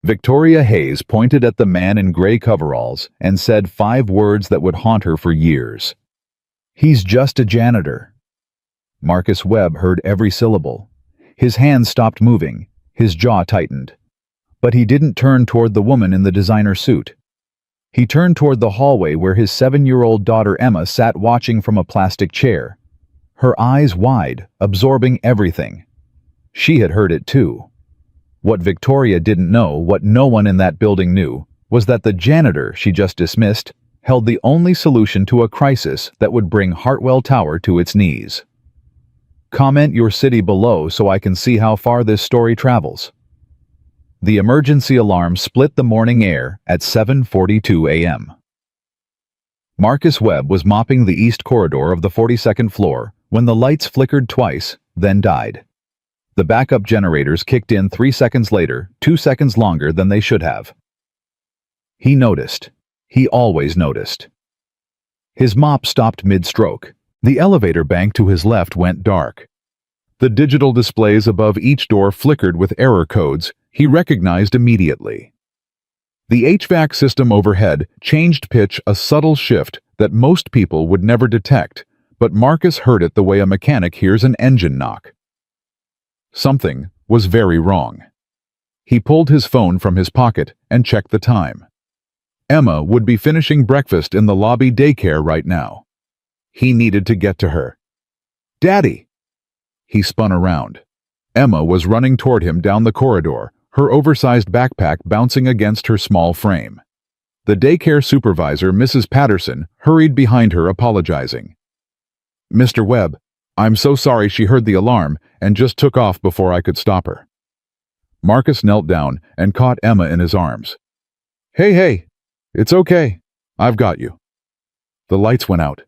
Victoria Hayes pointed at the man in gray coveralls and said 5 words that would haunt her for years. "He's just a janitor." Marcus Webb heard every syllable. His hands stopped moving, his jaw tightened. But he didn't turn toward the woman in the designer suit. He turned toward the hallway where his 7-year-old daughter Emma sat watching from a plastic chair, her eyes wide, absorbing everything. She had heard it too. What Victoria didn't know, what no one in that building knew, was that the janitor she just dismissed held the only solution to a crisis that would bring Hartwell Tower to its knees. Comment your city below so I can see how far this story travels. The emergency alarm split the morning air at 7:42 a.m. Marcus Webb was mopping the east corridor of the 42nd floor when the lights flickered twice, then died. The backup generators kicked in 3 seconds later, 2 seconds longer than they should have. He noticed. He always noticed. His mop stopped mid-stroke. The elevator bank to his left went dark. The digital displays above each door flickered with error codes he recognized immediately. The HVAC system overhead changed pitch, a subtle shift that most people would never detect, but Marcus heard it the way a mechanic hears an engine knock. Something was very wrong. He pulled his phone from his pocket and checked the time. Emma would be finishing breakfast in the lobby daycare right now. He needed to get to her. "Daddy!" He spun around. Emma was running toward him down the corridor, her oversized backpack bouncing against her small frame. The daycare supervisor, Mrs. Patterson, hurried behind her apologizing. "Mr. Webb, I'm so sorry she heard the alarm and just took off before I could stop her." Marcus knelt down and caught Emma in his arms. Hey, it's okay. I've got you." "The lights went out,"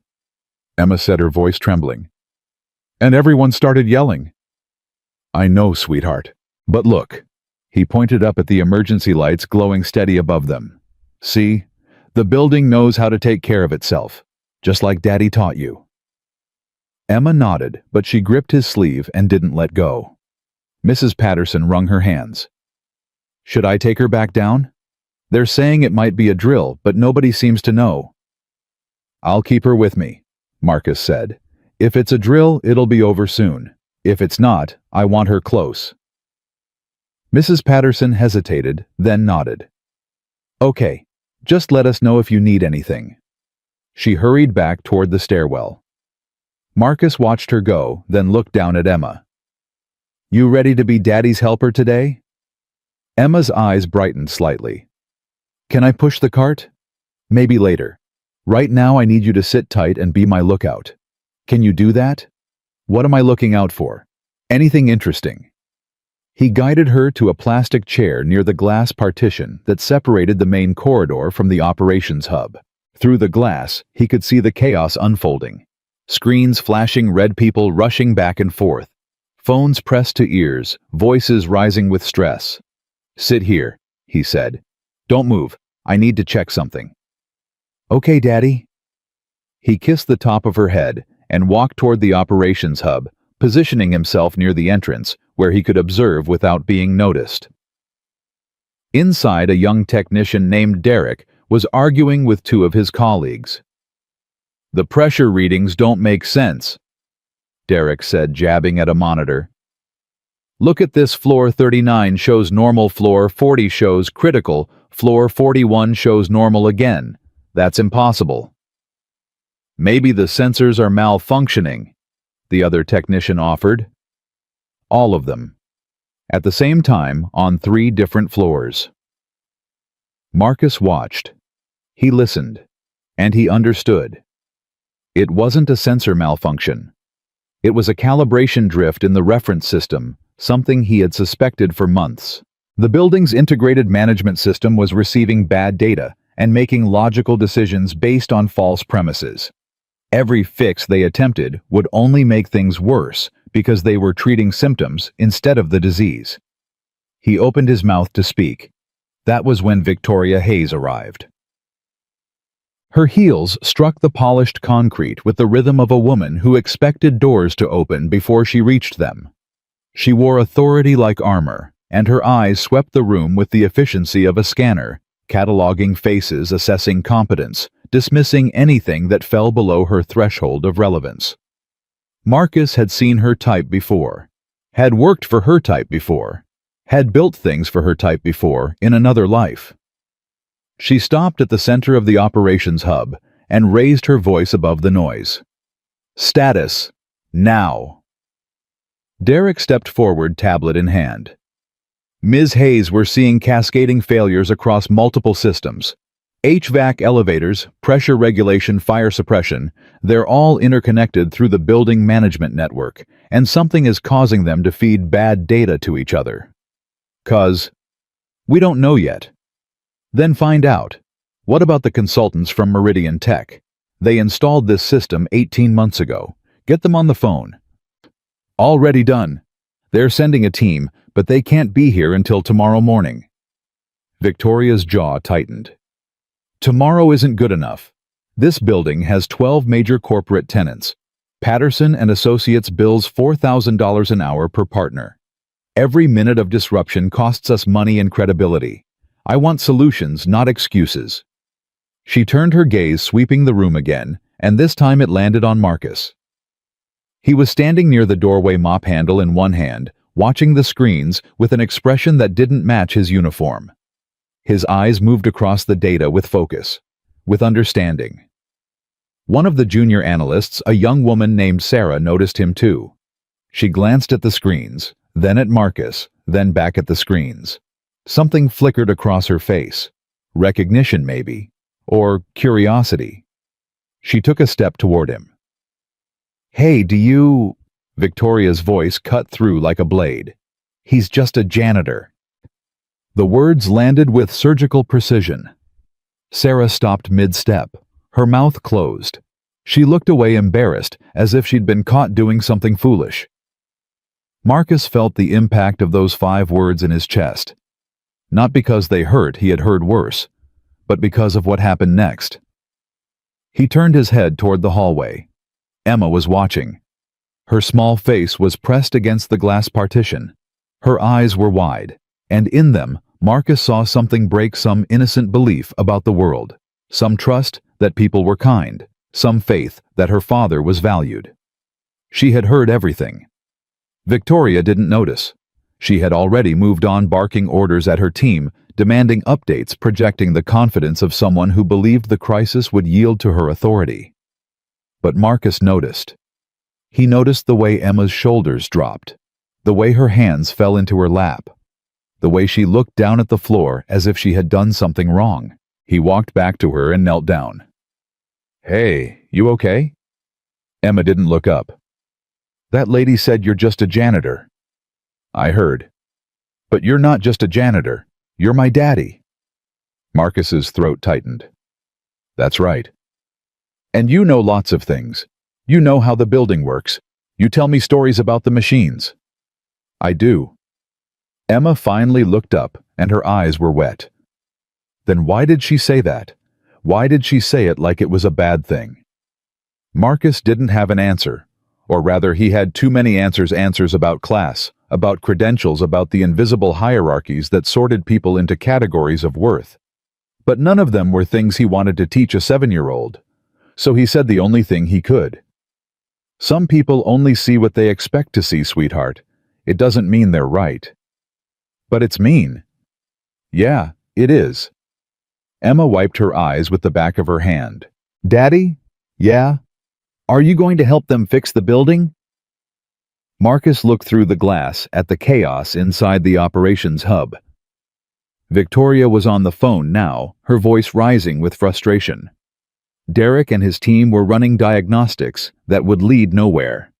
Emma said, her voice trembling. "And everyone started yelling." "I know, sweetheart. But look." He pointed up at the emergency lights glowing steady above them. "See? The building knows how to take care of itself, just like Daddy taught you." Emma nodded, but she gripped his sleeve and didn't let go. Mrs. Patterson wrung her hands. "Should I take her back down? They're saying it might be a drill, but nobody seems to know." "I'll keep her with me," Marcus said. "If it's a drill, it'll be over soon. If it's not, I want her close." Mrs. Patterson hesitated, then nodded. "Okay, just let us know if you need anything." She hurried back toward the stairwell. Marcus watched her go, then looked down at Emma. "You ready to be Daddy's helper today?" Emma's eyes brightened slightly. "Can I push the cart?" "Maybe later. Right now I need you to sit tight and be my lookout. Can you do that?" "What am I looking out for?" "Anything interesting." He guided her to a plastic chair near the glass partition that separated the main corridor from the operations hub. Through the glass, he could see the chaos unfolding. Screens flashing, red people rushing back and forth. Phones pressed to ears, voices rising with stress. "Sit here," he said. "Don't move. I need to check something." "Okay, Daddy." He kissed the top of her head and walked toward the operations hub, positioning himself near the entrance where he could observe without being noticed. Inside, a young technician named Derek was arguing with 2 of his colleagues. "The pressure readings don't make sense," Derek said, jabbing at a monitor. "Look at this, floor 39 shows normal, floor 40 shows critical, floor 41 shows normal again. That's impossible." "Maybe the sensors are malfunctioning," the other technician offered. All of them. At the same time, on 3 different floors. Marcus watched. He listened. And he understood. It wasn't a sensor malfunction. It was a calibration drift in the reference system, something he had suspected for months. The building's integrated management system was receiving bad data and making logical decisions based on false premises. Every fix they attempted would only make things worse because they were treating symptoms instead of the disease. He opened his mouth to speak. That was when Victoria Hayes arrived. Her heels struck the polished concrete with the rhythm of a woman who expected doors to open before she reached them. She wore authority like armor, and her eyes swept the room with the efficiency of a scanner, cataloging faces, assessing competence, dismissing anything that fell below her threshold of relevance. Marcus had seen her type before, had worked for her type before, had built things for her type before in another life. She stopped at the center of the operations hub and raised her voice above the noise. Status, now. Derek stepped forward, tablet in hand. Ms. Hayes, we're seeing cascading failures across multiple systems. HVAC, elevators, pressure regulation, fire suppression, they're all interconnected through the building management network, and something is causing them to feed bad data to each other. We don't know yet. Then find out. What about the consultants from Meridian Tech? They installed this system 18 months ago. Get them on the phone. Already done. They're sending a team, but they can't be here until tomorrow morning. Victoria's jaw tightened. Tomorrow isn't good enough. This building has 12 major corporate tenants. Patterson and Associates bills $4,000 an hour per partner. Every minute of disruption costs us money and credibility. I want solutions, not excuses. She turned her gaze, sweeping the room again, and this time it landed on Marcus. He was standing near the doorway, mop handle in one hand, watching the screens with an expression that didn't match his uniform. His eyes moved across the data with focus, with understanding. One of the junior analysts, a young woman named Sarah, noticed him too. She glanced at the screens, then at Marcus, then back at the screens. Something flickered across her face. Recognition, maybe. Or curiosity. She took a step toward him. Hey, do you... Victoria's voice cut through like a blade. He's just a janitor. The words landed with surgical precision. Sarah stopped mid-step. Her mouth closed. She looked away, embarrassed, as if she'd been caught doing something foolish. Marcus felt the impact of those 5 words in his chest. Not because they hurt, he had heard worse, but because of what happened next. He turned his head toward the hallway. Emma was watching. Her small face was pressed against the glass partition. Her eyes were wide, and in them, Marcus saw something break, some innocent belief about the world, some trust that people were kind, some faith that her father was valued. She had heard everything. Victoria didn't notice. She had already moved on, barking orders at her team, demanding updates, projecting the confidence of someone who believed the crisis would yield to her authority. But Marcus noticed. He noticed the way Emma's shoulders dropped, the way her hands fell into her lap, the way she looked down at the floor as if she had done something wrong. He walked back to her and knelt down. Hey, you okay? Emma didn't look up. That lady said you're just a janitor. I heard. But you're not just a janitor. You're my daddy. Marcus's throat tightened. That's right. And you know lots of things. You know how the building works. You tell me stories about the machines. I do. Emma finally looked up, and her eyes were wet. Then why did she say that? Why did she say it like it was a bad thing? Marcus didn't have an answer. Or rather, he had too many answers about class, about credentials, about the invisible hierarchies that sorted people into categories of worth. But none of them were things he wanted to teach a 7-year-old. So he said the only thing he could. Some people only see what they expect to see, sweetheart. It doesn't mean they're right. But it's mean. Yeah, it is. Emma wiped her eyes with the back of her hand. Daddy? Yeah? Are you going to help them fix the building? Marcus looked through the glass at the chaos inside the operations hub. Victoria was on the phone now, her voice rising with frustration. Derek and his team were running diagnostics that would lead nowhere.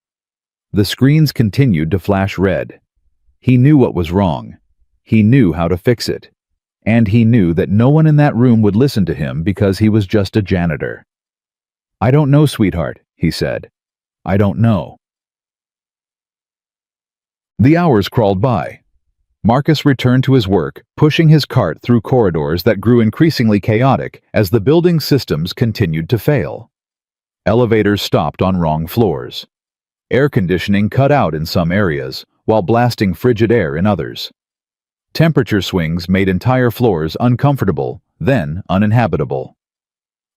The screens continued to flash red. He knew what was wrong. He knew how to fix it. And he knew that no one in that room would listen to him because he was just a janitor. I don't know, sweetheart, he said. I don't know. The hours crawled by. Marcus returned to his work, pushing his cart through corridors that grew increasingly chaotic as the building's systems continued to fail. Elevators stopped on wrong floors. Air conditioning cut out in some areas, while blasting frigid air in others. Temperature swings made entire floors uncomfortable, then uninhabitable.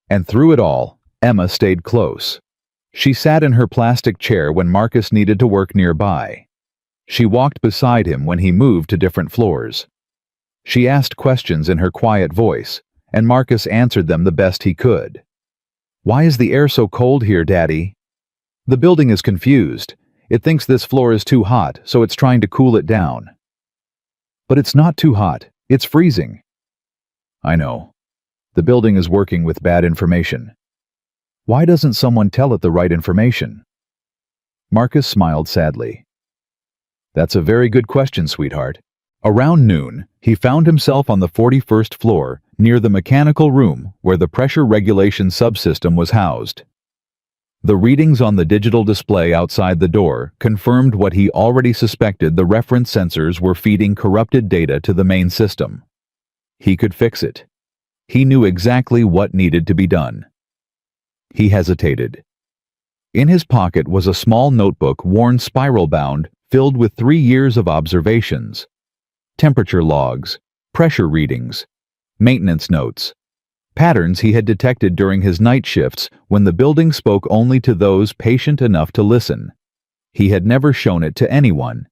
And through it all, Emma stayed close. She sat in her plastic chair when Marcus needed to work nearby. She walked beside him when he moved to different floors. She asked questions in her quiet voice, and Marcus answered them the best he could. "Why is the air so cold here, Daddy?" "The building is confused. It thinks this floor is too hot, so it's trying to cool it down." "But it's not too hot. It's freezing." "I know. The building is working with bad information." "Why doesn't someone tell it the right information?" Marcus smiled sadly. "That's a very good question, sweetheart." Around noon, he found himself on the 41st floor, near the mechanical room where the pressure regulation subsystem was housed. The readings on the digital display outside the door confirmed what he already suspected: the reference sensors were feeding corrupted data to the main system. He could fix it. He knew exactly what needed to be done. He hesitated. In his pocket was a small notebook, worn spiral-bound, filled with 3 years of observations. Temperature logs, pressure readings, maintenance notes, patterns he had detected during his night shifts when the building spoke only to those patient enough to listen. He had never shown it to anyone,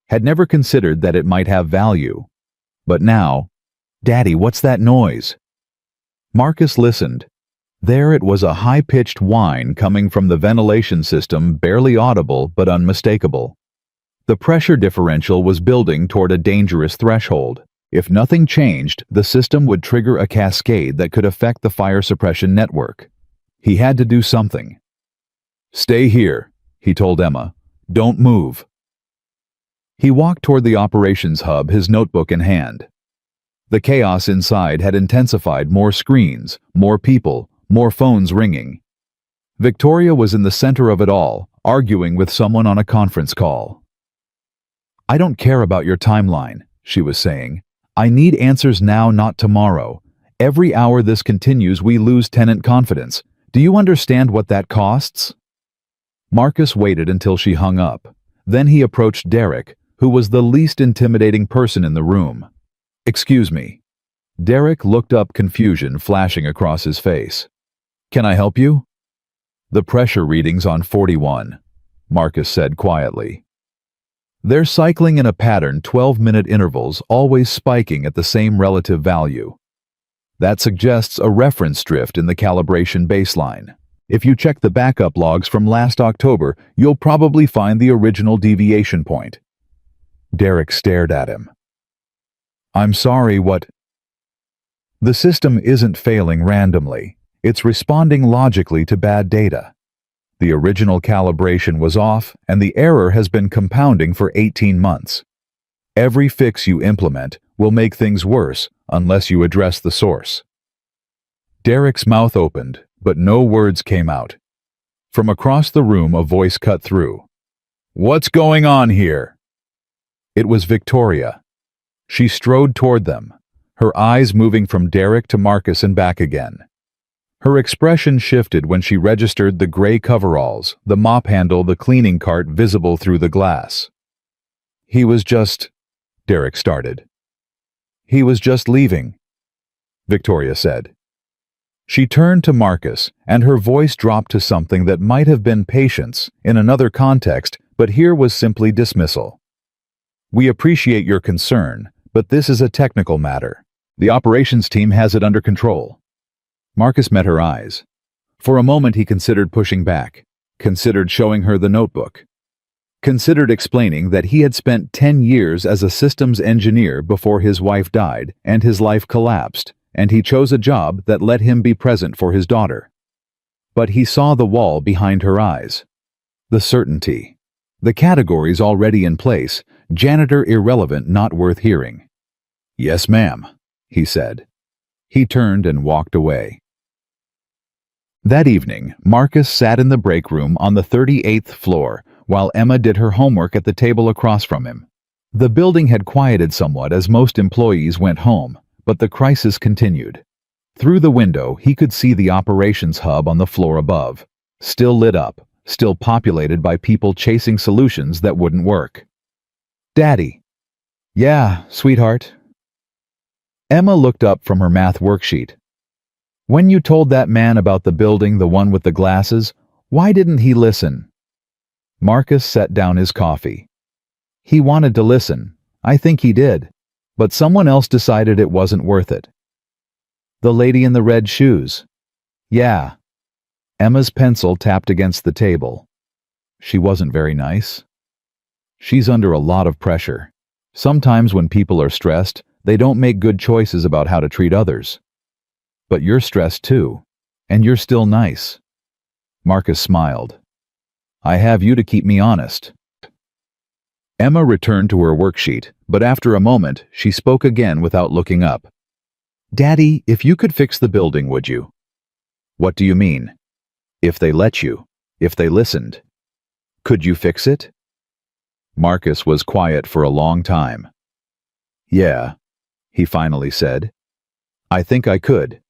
had never considered that it might have value. But now, "Daddy, what's that noise?" Marcus listened. There it was, a high-pitched whine coming from the ventilation system, barely audible but unmistakable. The pressure differential was building toward a dangerous threshold. If nothing changed, the system would trigger a cascade that could affect the fire suppression network. He had to do something. "Stay here," he told Emma. "Don't move." He walked toward the operations hub, his notebook in hand. The chaos inside had intensified: more screens, more people, more phones ringing. Victoria was in the center of it all, arguing with someone on a conference call. "I don't care about your timeline," she was saying. "I need answers now, not tomorrow. Every hour this continues, we lose tenant confidence. Do you understand what that costs?" Marcus waited until she hung up. Then he approached Derek, who was the least intimidating person in the room. "Excuse me." Derek looked up, confusion flashing across his face. "Can I help you?" "The pressure readings on 41, Marcus said quietly. "They're cycling in a pattern, 12-minute intervals, always spiking at the same relative value. That suggests a reference drift in the calibration baseline. If you check the backup logs from last October, you'll probably find the original deviation point." Derek stared at him. "I'm sorry, what?" "The system isn't failing randomly. It's responding logically to bad data. The original calibration was off, and the error has been compounding for 18 months. Every fix you implement will make things worse unless you address the source." Derek's mouth opened, but no words came out. From across the room, a voice cut through. "What's going on here?" It was Victoria. She strode toward them, her eyes moving from Derek to Marcus and back again. Her expression shifted when she registered the gray coveralls, the mop handle, the cleaning cart visible through the glass. "He was just—" Derek started. "He was just leaving," Victoria said. She turned to Marcus, and her voice dropped to something that might have been patience in another context, but here was simply dismissal. "We appreciate your concern, but this is a technical matter. The operations team has it under control." Marcus met her eyes. For a moment he considered pushing back, considered showing her the notebook, considered explaining that he had spent 10 years as a systems engineer before his wife died and his life collapsed, and he chose a job that let him be present for his daughter. But he saw the wall behind her eyes. The certainty. The categories already in place: janitor irrelevant, not worth hearing. "Yes, ma'am," he said. He turned and walked away. That evening, Marcus sat in the break room on the 38th floor while Emma did her homework at the table across from him. The building had quieted somewhat as most employees went home, but the crisis continued. Through the window, he could see the operations hub on the floor above, still lit up, still populated by people chasing solutions that wouldn't work. "Daddy." Yeah, sweetheart. Emma looked up from her math worksheet. When you told that man about the building, the one with the glasses, why didn't he listen? Marcus set down his coffee. He wanted to listen. I think he did. But someone else decided it wasn't worth it. The lady in the red shoes. Yeah. Emma's pencil tapped against the table. She wasn't very nice. She's under a lot of pressure. Sometimes when people are stressed, they don't make good choices about how to treat others. But you're stressed too, and you're still nice. Marcus smiled. I have you to keep me honest. Emma returned to her worksheet, but after a moment, she spoke again without looking up. Daddy, if you could fix the building, would you? What do you mean? If they let you, if they listened. Could you fix it? Marcus was quiet for a long time. Yeah, he finally said. I think I could.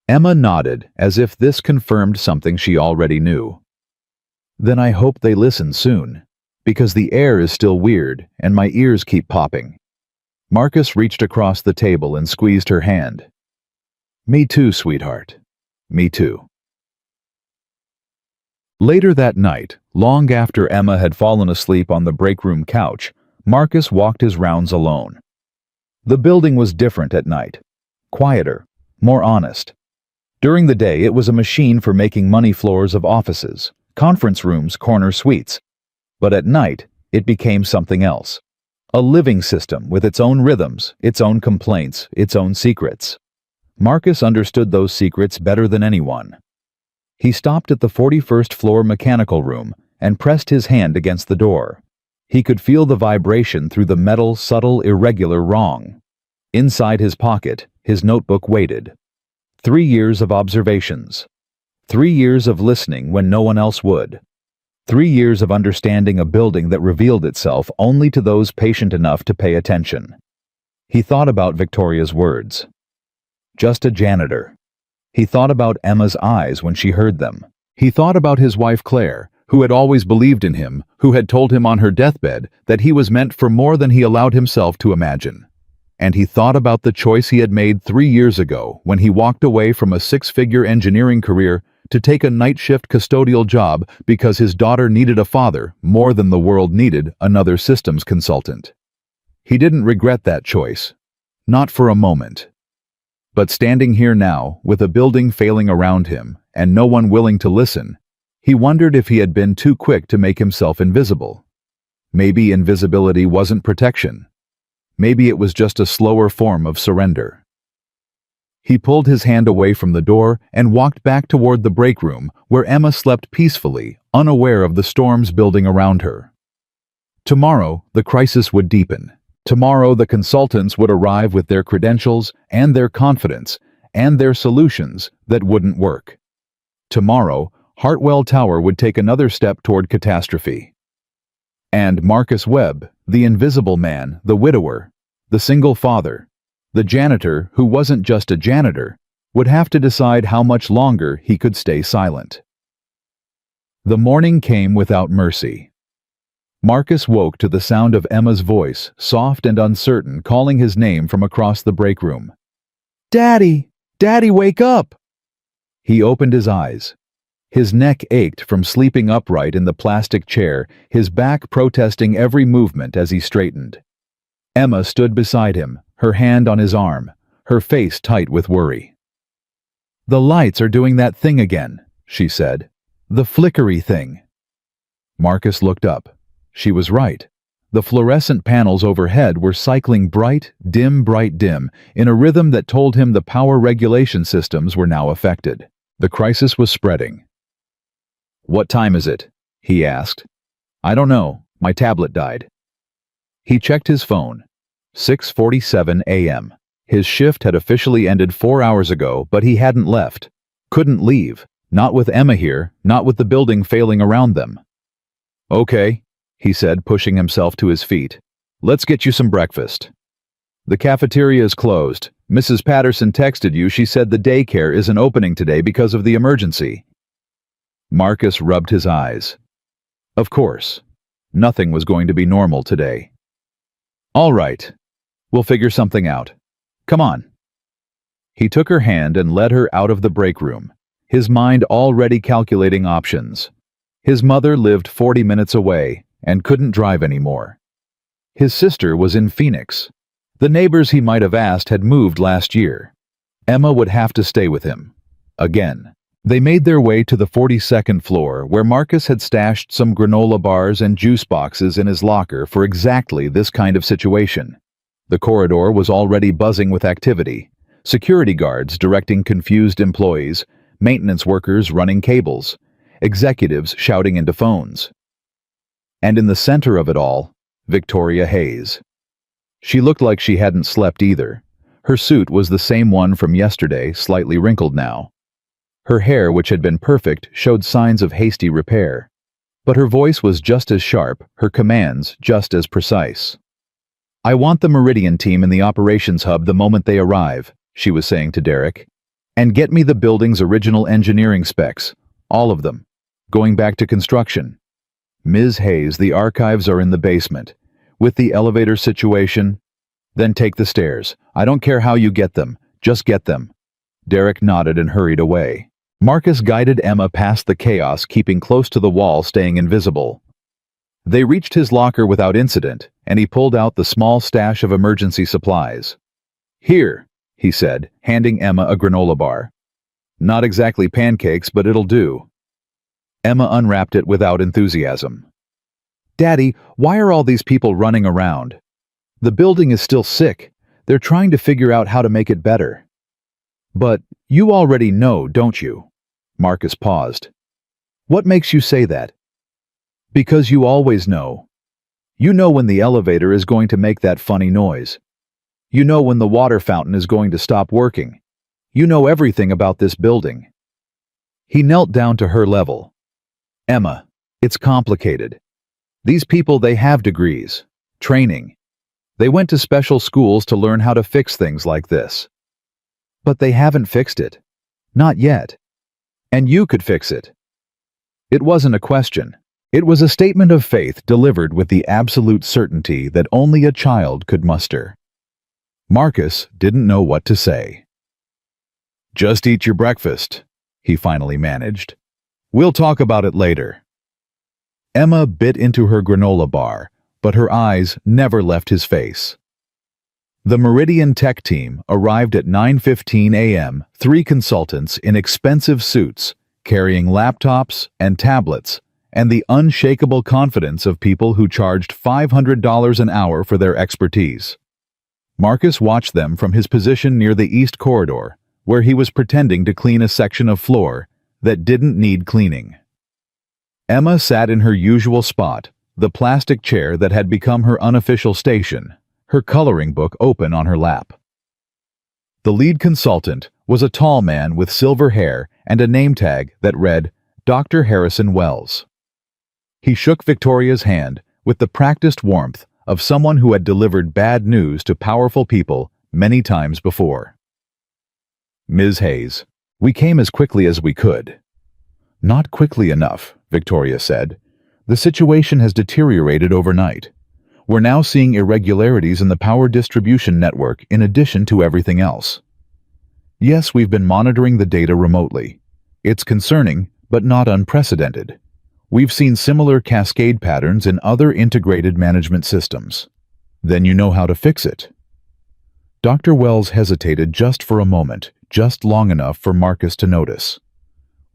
Emma nodded, as if this confirmed something she already knew. Then I hope they listen soon, because the air is still weird and my ears keep popping. Marcus reached across the table and squeezed her hand. Me too, sweetheart. Me too. Later that night, long after Emma had fallen asleep on the break room couch, Marcus walked his rounds alone. The building was different at night. Quieter, more honest. During the day, it was a machine for making money floors of offices, conference rooms, corner suites. But at night, it became something else. A living system with its own rhythms, its own complaints, its own secrets. Marcus understood those secrets better than anyone. He stopped at the 41st floor mechanical room and pressed his hand against the door. He could feel the vibration through the metal, subtle, irregular wrong. Inside his pocket, his notebook waited. 3 years of observations. 3 years of listening when no one else would. 3 years of understanding a building that revealed itself only to those patient enough to pay attention. He thought about Victoria's words. Just a janitor. He thought about Emma's eyes when she heard them. He thought about his wife Claire, who had always believed in him, who had told him on her deathbed that he was meant for more than he allowed himself to imagine. And he thought about the choice he had made 3 years ago when he walked away from a 6-figure engineering career to take a night shift custodial job because his daughter needed a father more than the world needed another systems consultant. He didn't regret that choice. Not for a moment. But standing here now, with a building failing around him and no one willing to listen, he wondered if he had been too quick to make himself invisible. Maybe invisibility wasn't protection. Maybe it was just a slower form of surrender. He pulled his hand away from the door and walked back toward the break room where Emma slept peacefully, unaware of the storms building around her. Tomorrow, the crisis would deepen. Tomorrow, the consultants would arrive with their credentials and their confidence and their solutions that wouldn't work. Tomorrow, Hartwell Tower would take another step toward catastrophe. And Marcus Webb, the invisible man, the widower, the single father, the janitor who wasn't just a janitor, would have to decide how much longer he could stay silent. The morning came without mercy. Marcus woke to the sound of Emma's voice, soft and uncertain, calling his name from across the break room. "Daddy! Daddy, wake up!" He opened his eyes. His neck ached from sleeping upright in the plastic chair, his back protesting every movement as he straightened. Emma stood beside him, her hand on his arm, her face tight with worry. "The lights are doing that thing again," she said. "The flickery thing." Marcus looked up. She was right. The fluorescent panels overhead were cycling bright, dim, in a rhythm that told him the power regulation systems were now affected. The crisis was spreading. "What time is it?" he asked. "I don't know. My tablet died." He checked his phone. 6:47 a.m. His shift had officially ended 4 hours ago, but he hadn't left. Couldn't leave. Not with Emma here, not with the building failing around them. "Okay," he said, pushing himself to his feet. "Let's get you some breakfast." "The cafeteria is closed. Mrs. Patterson texted you. She said the daycare isn't opening today because of the emergency." Marcus rubbed his eyes. Of course. Nothing was going to be normal today. All right, we'll figure something out. Come on. He took her hand and led her out of the break room, his mind already calculating options. His mother lived 40 minutes away and couldn't drive anymore. His sister was in Phoenix. The neighbors he might have asked had moved last year. Emma would have to stay with him. Again. They made their way to the 42nd floor, where Marcus had stashed some granola bars and juice boxes in his locker for exactly this kind of situation. The corridor was already buzzing with activity. Security guards directing confused employees, maintenance workers running cables, executives shouting into phones. And in the center of it all, Victoria Hayes. She looked like she hadn't slept either. Her suit was the same one from yesterday, slightly wrinkled now. Her hair, which had been perfect, showed signs of hasty repair. But her voice was just as sharp, her commands just as precise. "I want the Meridian team in the operations hub the moment they arrive," she was saying to Derek. "And get me the building's original engineering specs, all of them, going back to construction. Ms. Hayes, the archives are in the basement. With the elevator situation, then take the stairs. I don't care how you get them, just get them." Derek nodded and hurried away. Marcus guided Emma past the chaos, keeping close to the wall, staying invisible. They reached his locker without incident, and he pulled out the small stash of emergency supplies. "Here," he said, handing Emma a granola bar. "Not exactly pancakes, but it'll do." Emma unwrapped it without enthusiasm. "Daddy, why are all these people running around? The building is still sick. They're trying to figure out how to make it better." "But you already know, don't you?" Marcus paused. "What makes you say that?" "Because you always know. You know when the elevator is going to make that funny noise. You know when the water fountain is going to stop working. You know everything about this building." He knelt down to her level. "Emma, it's complicated. These people, they have degrees, training. They went to special schools to learn how to fix things like this. But they haven't fixed it. Not yet. And you could fix it." It wasn't a question. It was a statement of faith delivered with the absolute certainty that only a child could muster. Marcus didn't know what to say. "Just eat your breakfast," he finally managed. "We'll talk about it later." Emma bit into her granola bar, but her eyes never left his face. The Meridian Tech team arrived at 9:15 a.m., 3 consultants in expensive suits, carrying laptops and tablets, and the unshakable confidence of people who charged $500 an hour for their expertise. Marcus watched them from his position near the east corridor, where he was pretending to clean a section of floor that didn't need cleaning. Emma sat in her usual spot, the plastic chair that had become her unofficial station, her coloring book open on her lap. The lead consultant was a tall man with silver hair and a name tag that read Dr. Harrison Wells. He shook Victoria's hand with the practiced warmth of someone who had delivered bad news to powerful people many times before. "Ms. Hayes, we came as quickly as we could." "Not quickly enough," Victoria said. "The situation has deteriorated overnight. We're now seeing irregularities in the power distribution network in addition to everything else. Yes, we've been monitoring the data remotely. It's concerning, but not unprecedented. We've seen similar cascade patterns in other integrated management systems. Then you know how to fix it." Dr. Wells hesitated just for a moment, just long enough for Marcus to notice.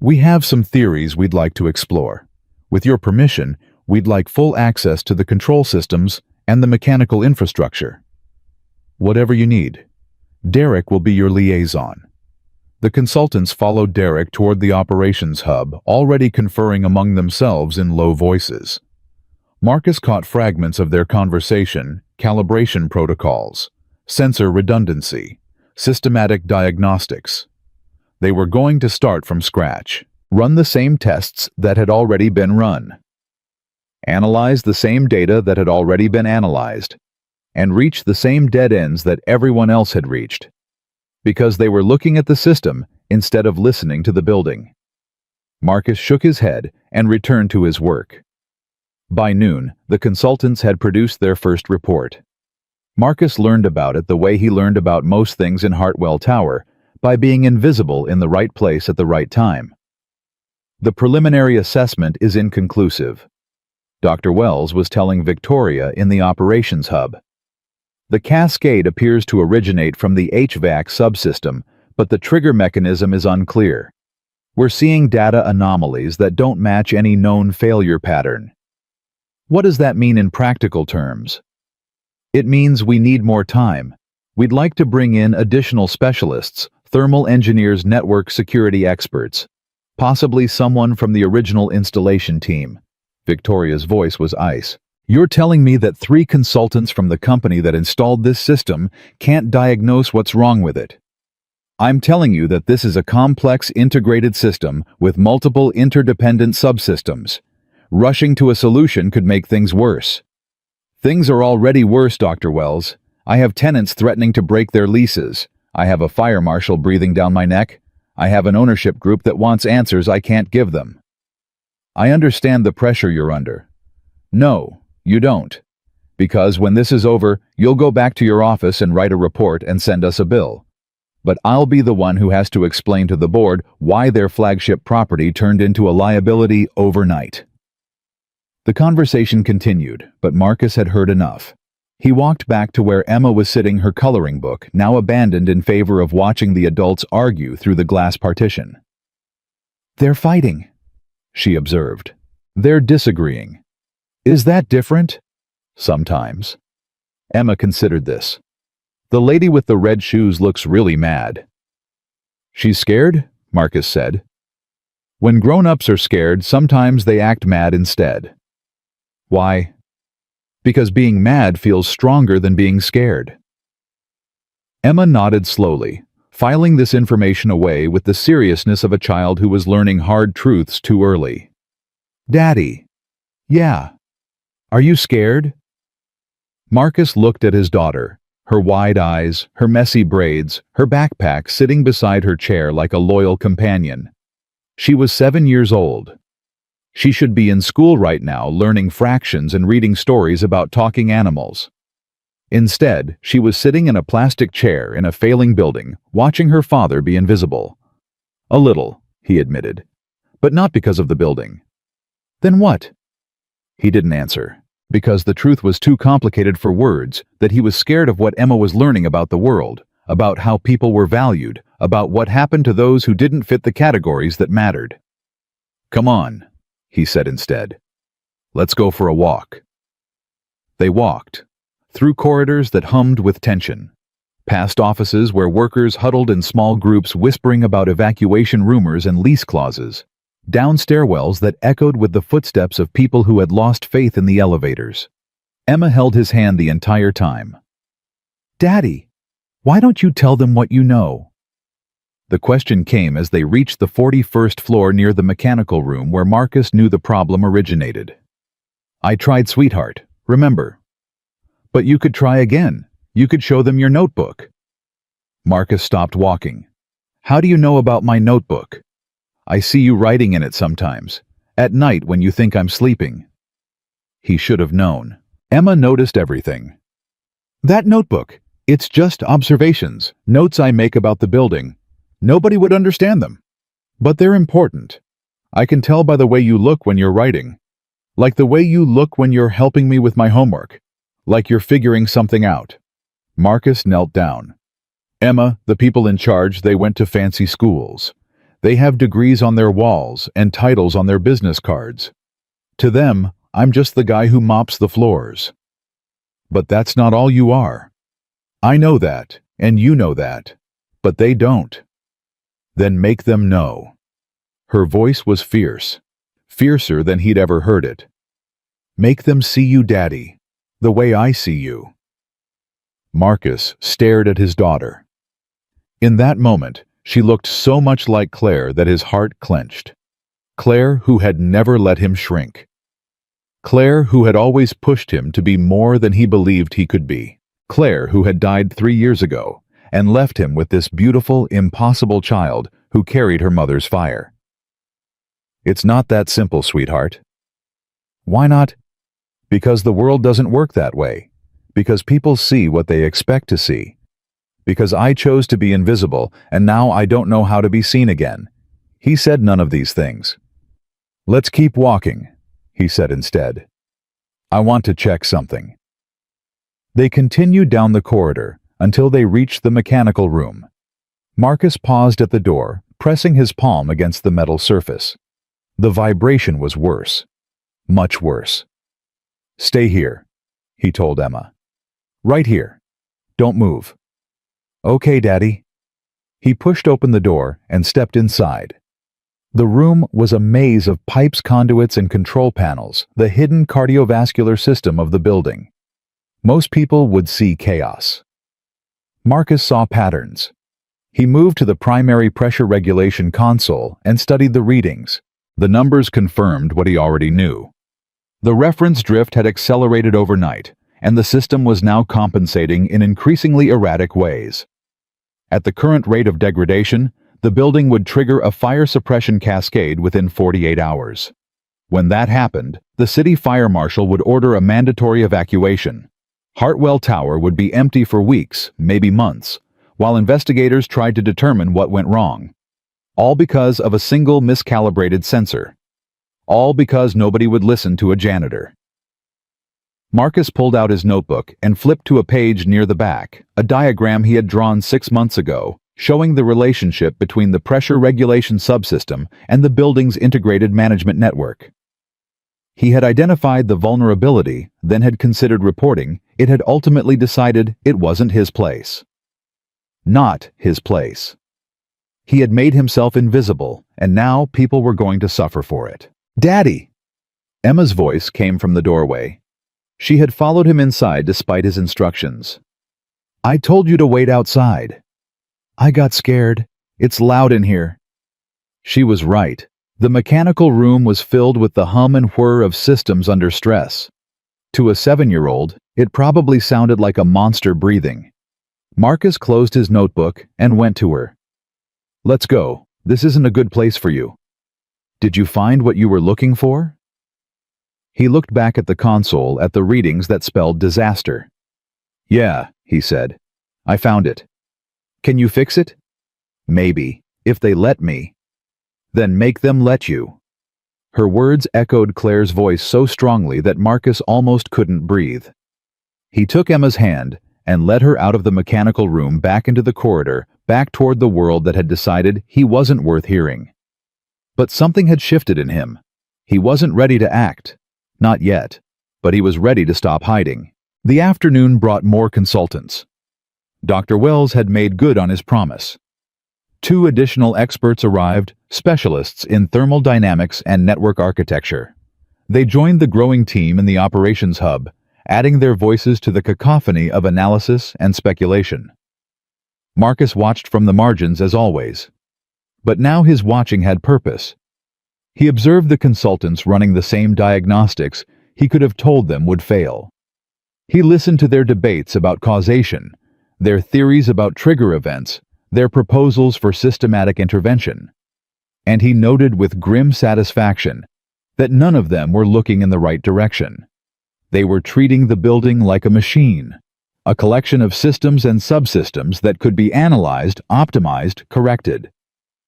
"We have some theories we'd like to explore. With your permission, we'd like full access to the control systems and the mechanical infrastructure." "Whatever you need. Derek will be your liaison." The consultants followed Derek toward the operations hub, already conferring among themselves in low voices. Marcus caught fragments of their conversation: calibration protocols, sensor redundancy, systematic diagnostics. They were going to start from scratch, run the same tests that had already been run, analyze the same data that had already been analyzed, and reach the same dead ends that everyone else had reached, because they were looking at the system instead of listening to the building. Marcus shook his head and returned to his work. By noon, the consultants had produced their first report. Marcus learned about it the way he learned about most things in Hartwell Tower, by being invisible in the right place at the right time. The preliminary assessment is inconclusive. Dr. Wells was telling Victoria in the operations hub. The cascade appears to originate from the HVAC subsystem, but the trigger mechanism is unclear. We're seeing data anomalies that don't match any known failure pattern. What does that mean in practical terms? It means we need more time. We'd like to bring in additional specialists, thermal engineers, network security experts, possibly someone from the original installation team. Victoria's voice was ice. You're telling me that 3 consultants from the company that installed this system can't diagnose what's wrong with it? I'm telling you that this is a complex integrated system with multiple interdependent subsystems. Rushing to a solution could make things worse. Things are already worse, Dr. Wells. I have tenants threatening to break their leases. I have a fire marshal breathing down my neck. I have an ownership group that wants answers I can't give them. I understand the pressure you're under. No, you don't. Because when this is over, you'll go back to your office and write a report and send us a bill. But I'll be the one who has to explain to the board why their flagship property turned into a liability overnight. The conversation continued, but Marcus had heard enough. He walked back to where Emma was sitting, her coloring book, now abandoned in favor of watching the adults argue through the glass partition. They're fighting, she observed. They're disagreeing. Is that different? Sometimes. Emma considered this. The lady with the red shoes looks really mad. She's scared? Marcus said. When grown-ups are scared, sometimes they act mad instead. Why? Because being mad feels stronger than being scared. Emma nodded slowly, filing this information away with the seriousness of a child who was learning hard truths too early. Daddy. Yeah. Are you scared? Marcus looked at his daughter, her wide eyes, her messy braids, her backpack sitting beside her chair like a loyal companion. She was 7 years old. She should be in school right now learning fractions and reading stories about talking animals. Instead, she was sitting in a plastic chair in a failing building, watching her father be invisible. A little, he admitted, but not because of the building. Then what? He didn't answer, because the truth was too complicated for words, that he was scared of what Emma was learning about the world, about how people were valued, about what happened to those who didn't fit the categories that mattered. Come on, he said instead. Let's go for a walk. They walked, through corridors that hummed with tension, past offices where workers huddled in small groups whispering about evacuation rumors and lease clauses, down stairwells that echoed with the footsteps of people who had lost faith in the elevators. Emma held his hand the entire time. Daddy, why don't you tell them what you know? The question came as they reached the 41st floor near the mechanical room where Marcus knew the problem originated. I tried, sweetheart, remember. But you could try again. You could show them your notebook. Marcus stopped walking. How do you know about my notebook? I see you writing in it sometimes, at night when you think I'm sleeping. He should have known. Emma noticed everything. That notebook, it's just observations, notes I make about the building. Nobody would understand them. But they're important. I can tell by the way you look when you're writing. Like the way you look when you're helping me with my homework. Like you're figuring something out. Marcus knelt down. Emma, the people in charge, they went to fancy schools. They have degrees on their walls and titles on their business cards. To them, I'm just the guy who mops the floors. But that's not all you are. I know that, and you know that. But they don't. Then make them know. Her voice was fierce, fiercer than he'd ever heard it. Make them see you, Daddy, the way I see you. Marcus stared at his daughter. In that moment, she looked so much like Claire that his heart clenched. Claire who had never let him shrink. Claire who had always pushed him to be more than he believed he could be. Claire who had died 3 years ago and left him with this beautiful, impossible child who carried her mother's fire. It's not that simple, sweetheart. Why not? Because the world doesn't work that way. Because people see what they expect to see. Because I chose to be invisible, and now I don't know how to be seen again. He said none of these things. Let's keep walking, he said instead. I want to check something. They continued down the corridor until they reached the mechanical room. Marcus paused at the door, pressing his palm against the metal surface. The vibration was worse. Much worse. Stay here, he told Emma. Right here. Don't move. Okay, Daddy. He pushed open the door and stepped inside. The room was a maze of pipes, conduits, and control panels, the hidden cardiovascular system of the building. Most people would see chaos. Marcus saw patterns. He moved to the primary pressure regulation console and studied the readings. The numbers confirmed what he already knew. The reference drift had accelerated overnight, and the system was now compensating in increasingly erratic ways. At the current rate of degradation, the building would trigger a fire suppression cascade within 48 hours. When that happened, the city fire marshal would order a mandatory evacuation. Hartwell Tower would be empty for weeks, maybe months, while investigators tried to determine what went wrong. All because of a single miscalibrated sensor. All because nobody would listen to a janitor. Marcus pulled out his notebook and flipped to a page near the back, a diagram he had drawn 6 months ago, showing the relationship between the pressure regulation subsystem and the building's integrated management network. He had identified the vulnerability, then had considered reporting. It had ultimately decided it wasn't his place. Not his place. He had made himself invisible, and now people were going to suffer for it. Daddy! Emma's voice came from the doorway. She had followed him inside despite his instructions. I told you to wait outside. I got scared. It's loud in here. She was right. The mechanical room was filled with the hum and whir of systems under stress. To a 7-year-old, it probably sounded like a monster breathing. Marcus closed his notebook and went to her. Let's go. This isn't a good place for you. Did you find what you were looking for? He looked back at the console at the readings that spelled disaster. Yeah, he said. I found it. Can you fix it? Maybe, if they let me. Then make them let you. Her words echoed Claire's voice so strongly that Marcus almost couldn't breathe. He took Emma's hand and led her out of the mechanical room back into the corridor, back toward the world that had decided he wasn't worth hearing. But something had shifted in him. He wasn't ready to act. Not yet. But he was ready to stop hiding. The afternoon brought more consultants. Dr. Wells had made good on his promise. 2 additional experts arrived, specialists in thermal dynamics and network architecture. They joined the growing team in the operations hub, adding their voices to the cacophony of analysis and speculation. Marcus watched from the margins as always. But now his watching had purpose. He observed the consultants running the same diagnostics he could have told them would fail. He listened to their debates about causation, their theories about trigger events, their proposals for systematic intervention. And he noted with grim satisfaction that none of them were looking in the right direction. They were treating the building like a machine, a collection of systems and subsystems that could be analyzed, optimized, corrected.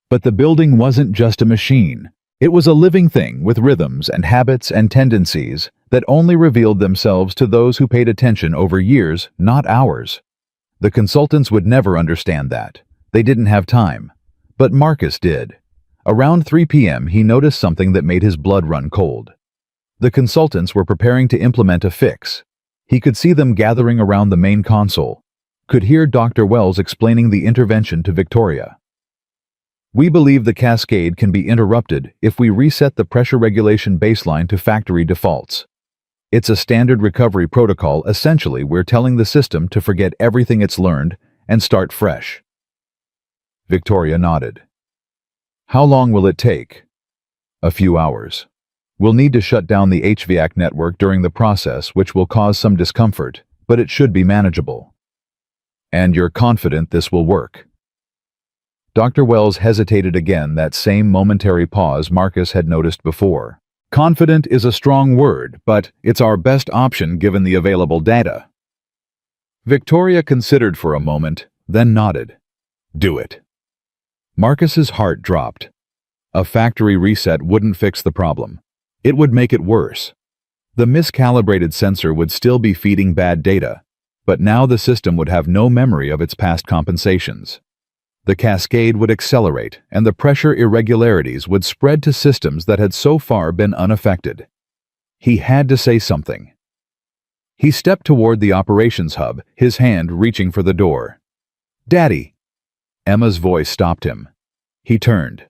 But the building wasn't just a machine. It was a living thing with rhythms and habits and tendencies that only revealed themselves to those who paid attention over years, not hours. The consultants would never understand that. They didn't have time. But Marcus did. Around 3 p.m. he noticed something that made his blood run cold. The consultants were preparing to implement a fix. He could see them gathering around the main console, could hear Dr. Wells explaining the intervention to Victoria. We believe the cascade can be interrupted if we reset the pressure regulation baseline to factory defaults. It's a standard recovery protocol. Essentially, we're telling the system to forget everything it's learned and start fresh. Victoria nodded. How long will it take? A few hours. We'll need to shut down the HVAC network during the process, which will cause some discomfort, but it should be manageable. And you're confident this will work? Dr. Wells hesitated again, that same momentary pause Marcus had noticed before. Confident is a strong word, but it's our best option given the available data. Victoria considered for a moment, then nodded. Do it. Marcus's heart dropped. A factory reset wouldn't fix the problem. It would make it worse. The miscalibrated sensor would still be feeding bad data, but now the system would have no memory of its past compensations. The cascade would accelerate, and the pressure irregularities would spread to systems that had so far been unaffected. He had to say something. He stepped toward the operations hub, his hand reaching for the door. "Daddy!" Emma's voice stopped him. He turned.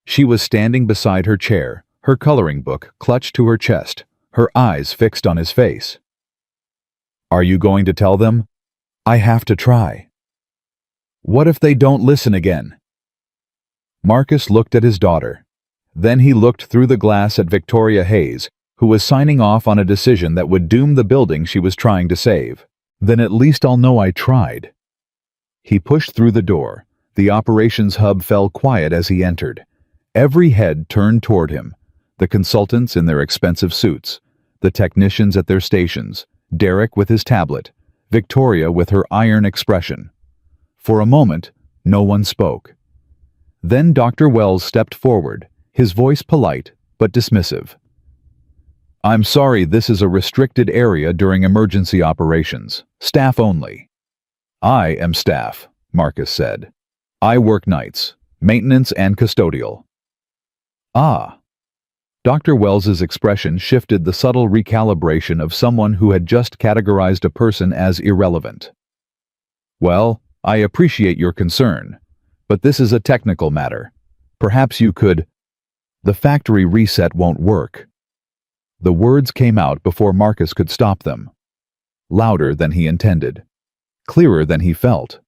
She was standing beside her chair, her coloring book clutched to her chest, her eyes fixed on his face. "Are you going to tell them?" "I have to try." "What if they don't listen again?" Marcus looked at his daughter. Then he looked through the glass at Victoria Hayes, who was signing off on a decision that would doom the building she was trying to save. "Then at least I'll know I tried." He pushed through the door. The operations hub fell quiet as he entered. Every head turned toward him. The consultants in their expensive suits, the technicians at their stations, Derek with his tablet, Victoria with her iron expression. For a moment, no one spoke. Then Dr. Wells stepped forward, his voice polite but dismissive. "I'm sorry, this is a restricted area during emergency operations. Staff only." "I am staff," Marcus said. "I work nights, maintenance and custodial." "Ah." Dr. Wells's expression shifted the subtle recalibration of someone who had just categorized a person as irrelevant. "Well, I appreciate your concern, but this is a technical matter. Perhaps you could—" "The factory reset won't work." The words came out before Marcus could stop them. Louder than he intended. Clearer than he felt.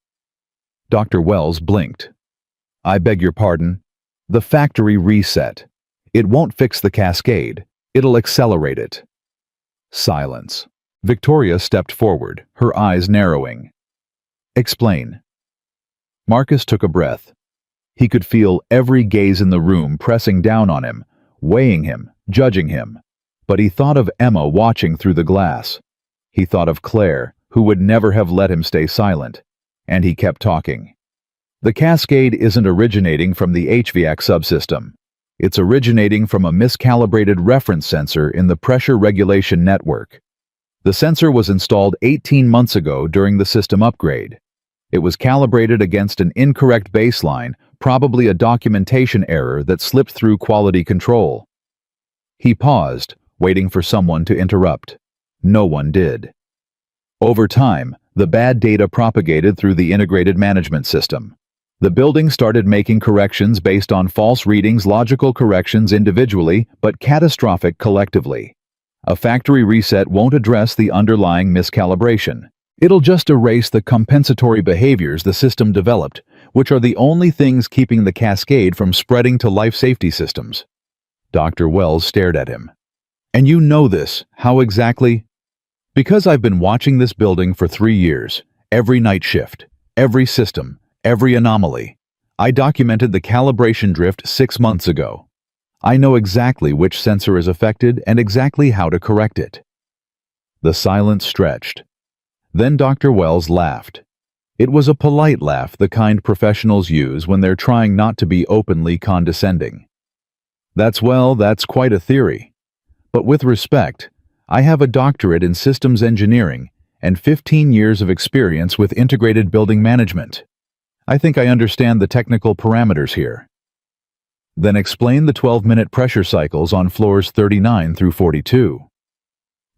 Dr. Wells blinked. "I beg your pardon? The factory reset. It won't fix the cascade. It'll accelerate it." Silence. Victoria stepped forward, her eyes narrowing. "Explain." Marcus took a breath. He could feel every gaze in the room pressing down on him, weighing him, judging him. But he thought of Emma watching through the glass. He thought of Claire, who would never have let him stay silent. And he kept talking. "The cascade isn't originating from the HVAC subsystem. It's originating from a miscalibrated reference sensor in the pressure regulation network. The sensor was installed 18 months ago during the system upgrade. It was calibrated against an incorrect baseline, probably a documentation error that slipped through quality control." He paused, waiting for someone to interrupt. No one did. Over time, the bad data propagated through the integrated management system. The building started making corrections based on false readings, logical corrections individually, but catastrophic collectively. A factory reset won't address the underlying miscalibration. It'll just erase the compensatory behaviors the system developed, which are the only things keeping the cascade from spreading to life safety systems. Dr. Wells stared at him. "And you know this. How exactly?" "Because I've been watching this building for 3 years. Every night shift. Every system. Every anomaly. I documented the calibration drift 6 months ago. I know exactly which sensor is affected and exactly how to correct it." The silence stretched. Then Dr. Wells laughed. It was a polite laugh, the kind professionals use when they're trying not to be openly condescending. That's quite a theory. But with respect, I have a doctorate in systems engineering and 15 years of experience with integrated building management. I think I understand the technical parameters here." "Then explain the 12-minute pressure cycles on floors 39 through 42.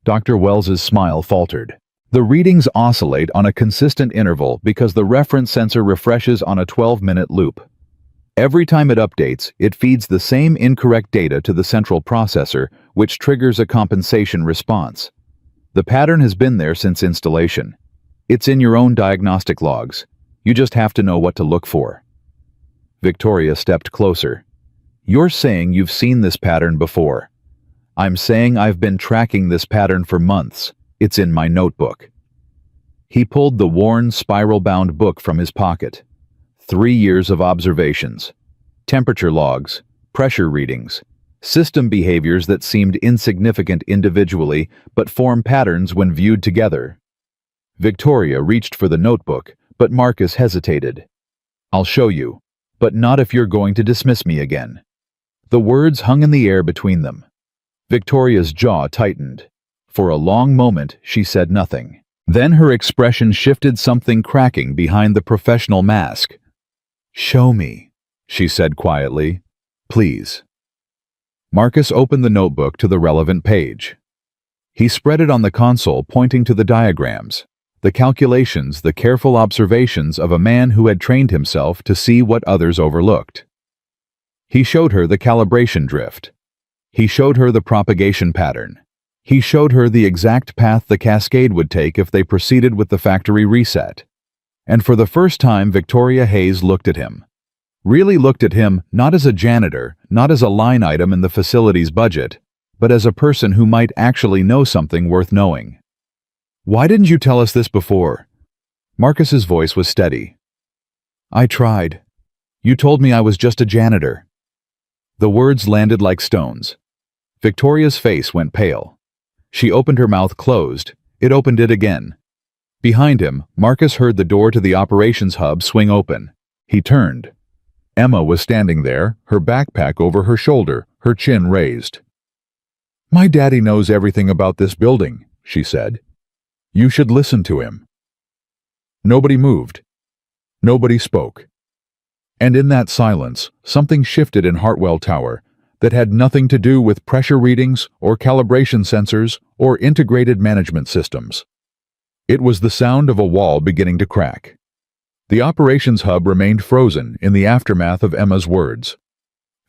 Dr. Wells's smile faltered. "The readings oscillate on a consistent interval because the reference sensor refreshes on a 12-minute loop. Every time it updates, it feeds the same incorrect data to the central processor, which triggers a compensation response. The pattern has been there since installation. It's in your own diagnostic logs. You just have to know what to look for." Victoria stepped closer. "You're saying you've seen this pattern before. I'm saying I've been tracking this pattern for months. It's in my notebook." He pulled the worn, spiral-bound book from his pocket. 3 years of observations. Temperature logs, pressure readings, system behaviors that seemed insignificant individually but form patterns when viewed together. Victoria reached for the notebook, but Marcus hesitated. "I'll show you, but not if you're going to dismiss me again." The words hung in the air between them. Victoria's jaw tightened. For a long moment, she said nothing. Then her expression shifted, something cracking behind the professional mask. "Show me," she said quietly. "Please." Marcus opened the notebook to the relevant page. He spread it on the console, pointing to the diagrams, the calculations, the careful observations of a man who had trained himself to see what others overlooked. He showed her the calibration drift. He showed her the propagation pattern. He showed her the exact path the cascade would take if they proceeded with the factory reset. And for the first time, Victoria Hayes looked at him. Really looked at him, not as a janitor, not as a line item in the facility's budget, but as a person who might actually know something worth knowing. "Why didn't you tell us this before?" Marcus's voice was steady. "I tried. You told me I was just a janitor." The words landed like stones. Victoria's face went pale. She opened her mouth closed. It opened it again. Behind him, Marcus heard the door to the operations hub swing open. He turned. Emma was standing there, her backpack over her shoulder, her chin raised. "My daddy knows everything about this building," she said. "You should listen to him." Nobody moved. Nobody spoke. And in that silence, something shifted in Hartwell Tower that had nothing to do with pressure readings or calibration sensors or integrated management systems. It was the sound of a wall beginning to crack. The operations hub remained frozen in the aftermath of Emma's words.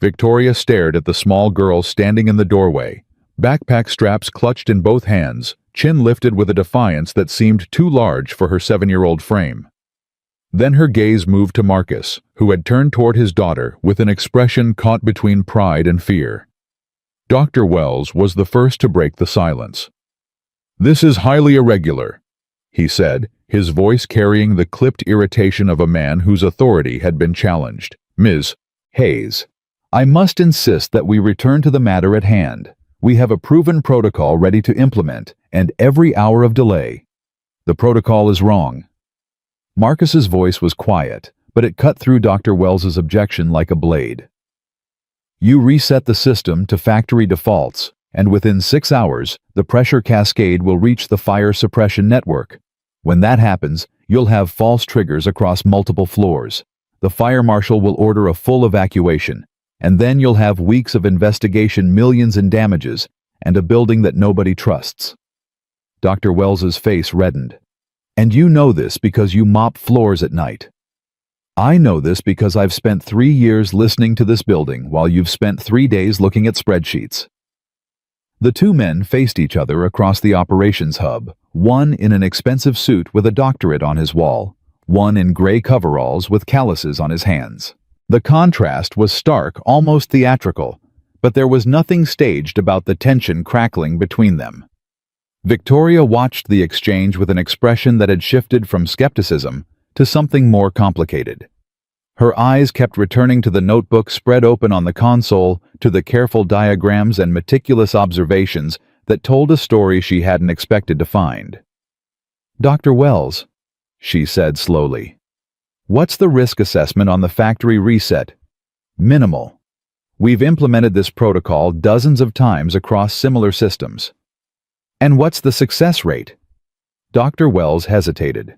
Victoria stared at the small girl standing in the doorway, backpack straps clutched in both hands, chin lifted with a defiance that seemed too large for her 7-year-old frame. Then her gaze moved to Marcus, who had turned toward his daughter with an expression caught between pride and fear. Dr. Wells was the first to break the silence. "This is highly irregular," he said, his voice carrying the clipped irritation of a man whose authority had been challenged. "Ms. Hayes, I must insist that we return to the matter at hand. We have a proven protocol ready to implement, and every hour of delay. The protocol is wrong." Marcus's voice was quiet, but it cut through Dr. Wells's objection like a blade. "You reset the system to factory defaults, and within 6 hours, the pressure cascade will reach the fire suppression network. When that happens, you'll have false triggers across multiple floors. The fire marshal will order a full evacuation, and then you'll have weeks of investigation, millions in damages, and a building that nobody trusts." Dr. Wells's face reddened. "And you know this because you mop floors at night. I know this because I've spent 3 years listening to this building while you've spent 3 days looking at spreadsheets." The two men faced each other across the operations hub, one in an expensive suit with a doctorate on his wall, one in gray coveralls with calluses on his hands. The contrast was stark, almost theatrical, but there was nothing staged about the tension crackling between them. Victoria watched the exchange with an expression that had shifted from skepticism to something more complicated. Her eyes kept returning to the notebook spread open on the console, to the careful diagrams and meticulous observations that told a story she hadn't expected to find. "Dr. Wells," she said slowly, "what's the risk assessment on the factory reset?" "Minimal. We've implemented this protocol dozens of times across similar systems." "And what's the success rate?" Dr. Wells hesitated.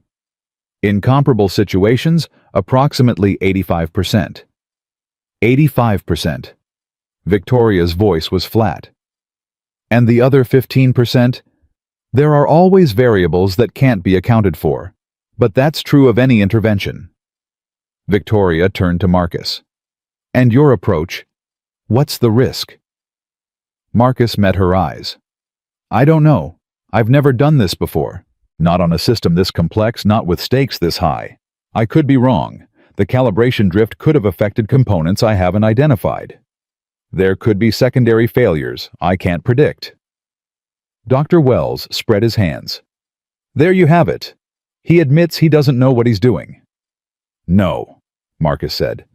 "In comparable situations, approximately 85%. 85%. Victoria's voice was flat. "And the other 15%? There are always variables that can't be accounted for, but that's true of any intervention." Victoria turned to Marcus. "And your approach? What's the risk?" Marcus met her eyes. "I don't know. I've never done this before. Not on a system this complex, not with stakes this high. I could be wrong. The calibration drift could have affected components I haven't identified. There could be secondary failures I can't predict." Dr. Wells spread his hands. "There you have it. He admits he doesn't know what he's doing." "No," Marcus said.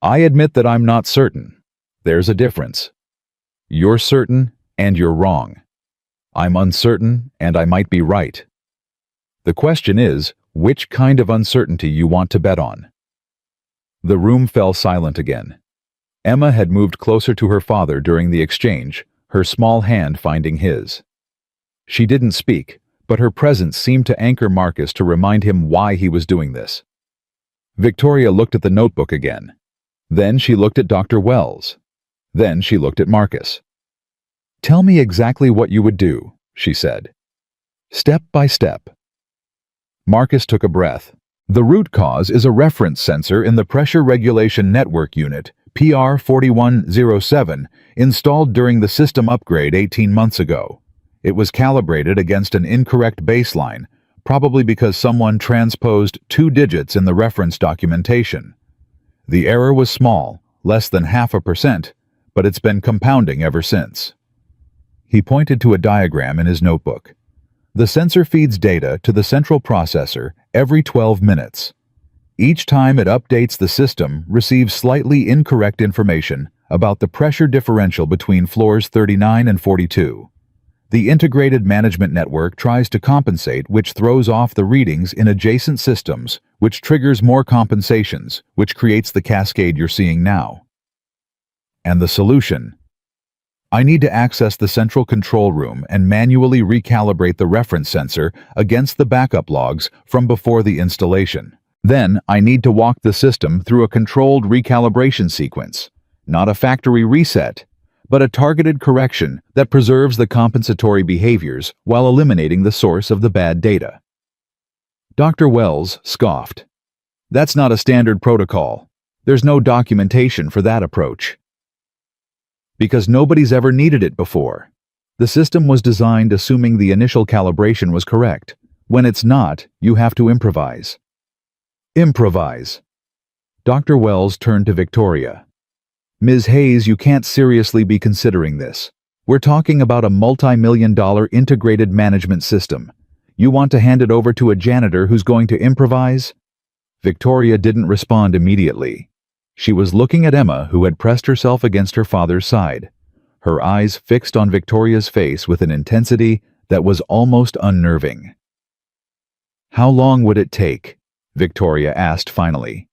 "I admit that I'm not certain. There's a difference. You're certain, and you're wrong. I'm uncertain, and I might be right." The question is, which kind of uncertainty you want to bet on. The room fell silent again. Emma had moved closer to her father during the exchange, her small hand finding his. She didn't speak, but her presence seemed to anchor Marcus to remind him why he was doing this. Victoria looked at the notebook again. Then she looked at Dr. Wells. Then she looked at Marcus. "Tell me exactly what you would do," she said. "Step by step." Marcus took a breath. "The root cause is a reference sensor in the Pressure Regulation Network Unit, PR4107, installed during the system upgrade 18 months ago. It was calibrated against an incorrect baseline, probably because someone transposed 2 digits in the reference documentation. The error was small, less than 0.5%, but it's been compounding ever since." He pointed to a diagram in his notebook. "The sensor feeds data to the central processor every 12 minutes. Each time it updates the system, receives slightly incorrect information about the pressure differential between floors 39 and 42. The integrated management network tries to compensate, which throws off the readings in adjacent systems, which triggers more compensations, which creates the cascade you're seeing now. And the solution? I need to access the central control room and manually recalibrate the reference sensor against the backup logs from before the installation. Then I need to walk the system through a controlled recalibration sequence, not a factory reset, but a targeted correction that preserves the compensatory behaviors while eliminating the source of the bad data." Dr. Wells scoffed. "That's not a standard protocol. There's no documentation for that approach." "Because nobody's ever needed it before. The system was designed assuming the initial calibration was correct. When it's not, you have to improvise." "Improvise." Dr. Wells turned to Victoria. "Ms. Hayes, you can't seriously be considering this. We're talking about a multi-million-dollar integrated management system. You want to hand it over to a janitor who's going to improvise?" Victoria didn't respond immediately. She was looking at Emma, who had pressed herself against her father's side, her eyes fixed on Victoria's face with an intensity that was almost unnerving. "How long would it take?" Victoria asked finally.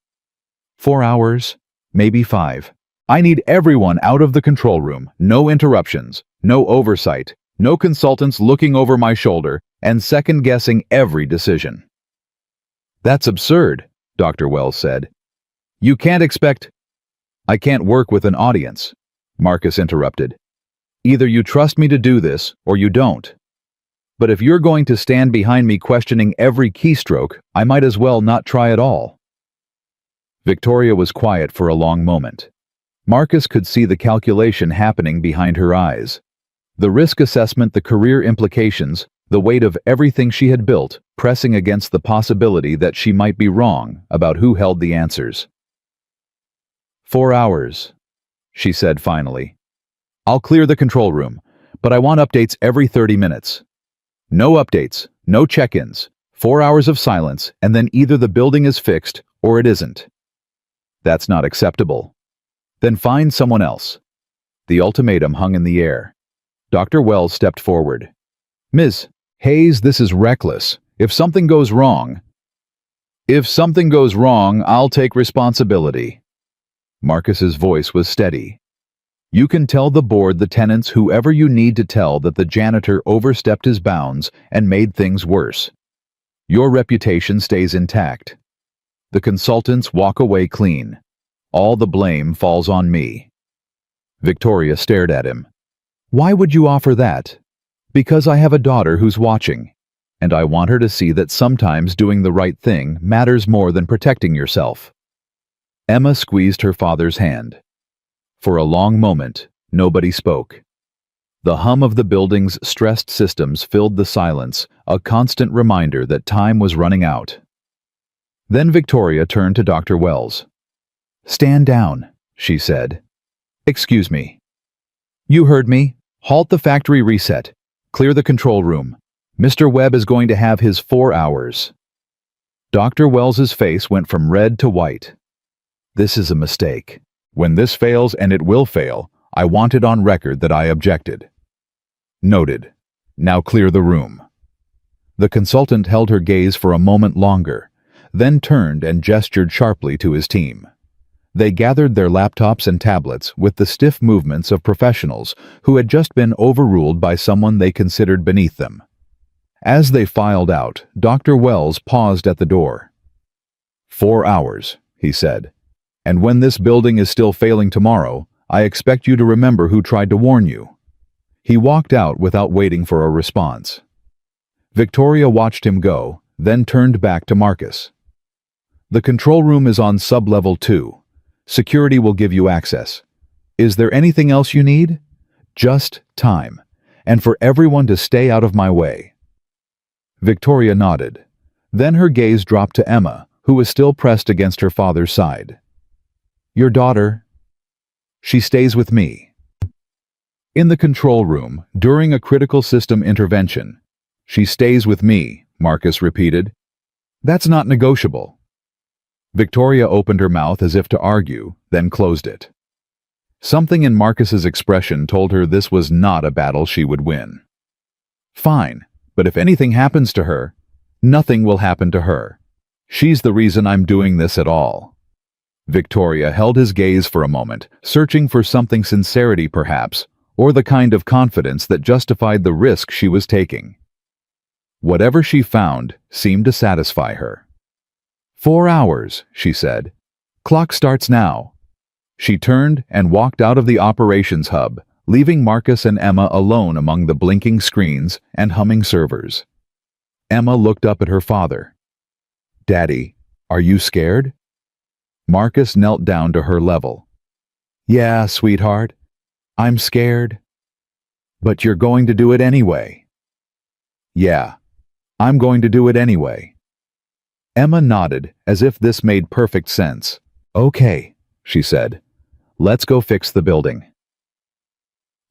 4 hours, maybe 5. I need everyone out of the control room, no interruptions, no oversight, no consultants looking over my shoulder and second-guessing every decision." "That's absurd," Dr. Wells said. "You can't expect—" "I can't work with an audience," Marcus interrupted. "Either you trust me to do this, or you don't. But if you're going to stand behind me questioning every keystroke, I might as well not try at all." Victoria was quiet for a long moment. Marcus could see the calculation happening behind her eyes. The risk assessment, the career implications, the weight of everything she had built, pressing against the possibility that she might be wrong about who held the answers. 4 hours, she said finally. "I'll clear the control room, but I want updates every 30 minutes. No updates, no check-ins, 4 hours of silence, and then either the building is fixed or it isn't." "That's not acceptable." "Then find someone else." The ultimatum hung in the air. Dr. Wells stepped forward. "Ms. Hayes, this is reckless. If something goes wrong..." "If something goes wrong, I'll take responsibility." Marcus's voice was steady. "You can tell the board, the tenants, whoever you need to tell that the janitor overstepped his bounds and made things worse. Your reputation stays intact. The consultants walk away clean. All the blame falls on me." Victoria stared at him. "Why would you offer that?" "Because I have a daughter who's watching, and I want her to see that sometimes doing the right thing matters more than protecting yourself." Emma squeezed her father's hand. For a long moment, nobody spoke. The hum of the building's stressed systems filled the silence, a constant reminder that time was running out. Then Victoria turned to Dr. Wells. "Stand down," she said. "Excuse me." "You heard me. Halt the factory reset. Clear the control room. Mr. Webb is going to have his 4 hours." Dr. Wells's face went from red to white. "This is a mistake. When this fails, and it will fail, I want it on record that I objected." "Noted. Now clear the room." The consultant held her gaze for a moment longer, then turned and gestured sharply to his team. They gathered their laptops and tablets with the stiff movements of professionals who had just been overruled by someone they considered beneath them. As they filed out, Dr. Wells paused at the door. 4 hours, he said. And when this building is still failing tomorrow, I expect you to remember who tried to warn you. He walked out without waiting for a response. Victoria watched him go, then turned back to Marcus. The control room is on sub-level 2. Security will give you access. Is there anything else you need? Just time, and for everyone to stay out of my way. Victoria nodded. Then her gaze dropped to Emma, who was still pressed against her father's side. Your daughter? She stays with me. In the control room, during a critical system intervention. She stays with me, Marcus repeated. That's not negotiable. Victoria opened her mouth as if to argue, then closed it. Something in Marcus's expression told her this was not a battle she would win. Fine, but if anything happens to her, nothing will happen to her. She's the reason I'm doing this at all. Victoria held his gaze for a moment, searching for something sincerity perhaps, or the kind of confidence that justified the risk she was taking. Whatever she found seemed to satisfy her. 4 hours, she said. Clock starts now. She turned and walked out of the operations hub, leaving Marcus and Emma alone among the blinking screens and humming servers. Emma looked up at her father. Daddy, are you scared? Marcus knelt down to her level. Yeah, sweetheart. I'm scared. But you're going to do it anyway. Yeah, I'm going to do it anyway. Emma nodded, as if this made perfect sense. Okay, she said. Let's go fix the building.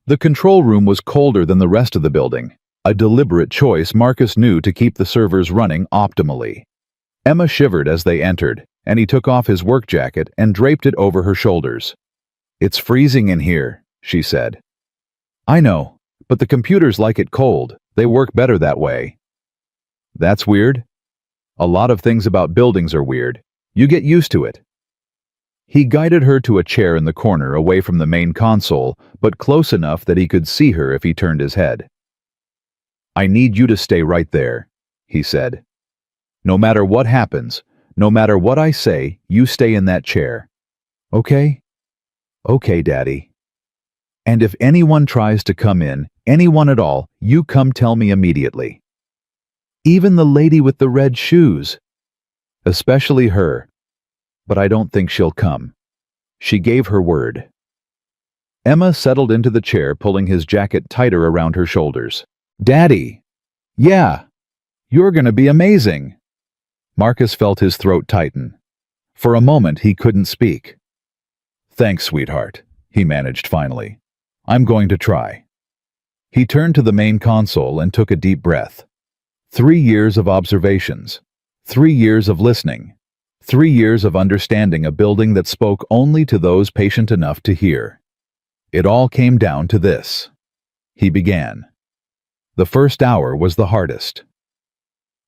The control room was colder than the rest of the building, a deliberate choice Marcus knew to keep the servers running optimally. Emma shivered as they entered, and he took off his work jacket and draped it over her shoulders. It's freezing in here, she said. I know, but the computers like it cold. They work better that way. That's weird. A lot of things about buildings are weird. You get used to it. He guided her to a chair in the corner away from the main console, but close enough that he could see her if he turned his head. I need you to stay right there, he said. No matter what happens, no matter what I say, you stay in that chair. Okay? Okay, Daddy. And if anyone tries to come in, anyone at all, you come tell me immediately. Even the lady with the red shoes. Especially her. But I don't think she'll come. She gave her word. Emma settled into the chair, pulling his jacket tighter around her shoulders. Daddy! Yeah! You're gonna be amazing! Marcus felt his throat tighten. For a moment he couldn't speak. Thanks, sweetheart, he managed finally. I'm going to try. He turned to the main console and took a deep breath. 3 years of observations. 3 years of listening. 3 years of understanding a building that spoke only to those patient enough to hear. It all came down to this. He began. The first hour was the hardest.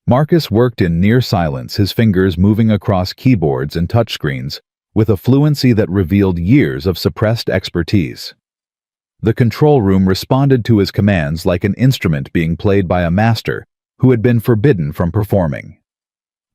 Marcus worked in near silence, his fingers moving across keyboards and touchscreens with a fluency that revealed years of suppressed expertise. The control room responded to his commands like an instrument being played by a master who had been forbidden from performing.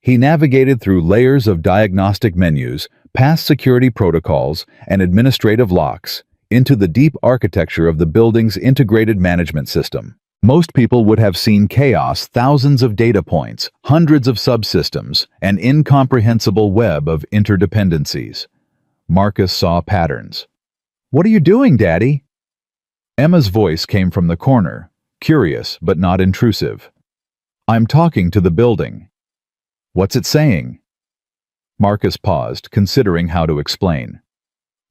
He navigated through layers of diagnostic menus, past security protocols and administrative locks, into the deep architecture of the building's integrated management system. Most people would have seen chaos, thousands of data points, hundreds of subsystems, an incomprehensible web of interdependencies. Marcus saw patterns. What are you doing, Daddy? Emma's voice came from the corner, curious but not intrusive. I'm talking to the building. What's it saying? Marcus paused, considering how to explain.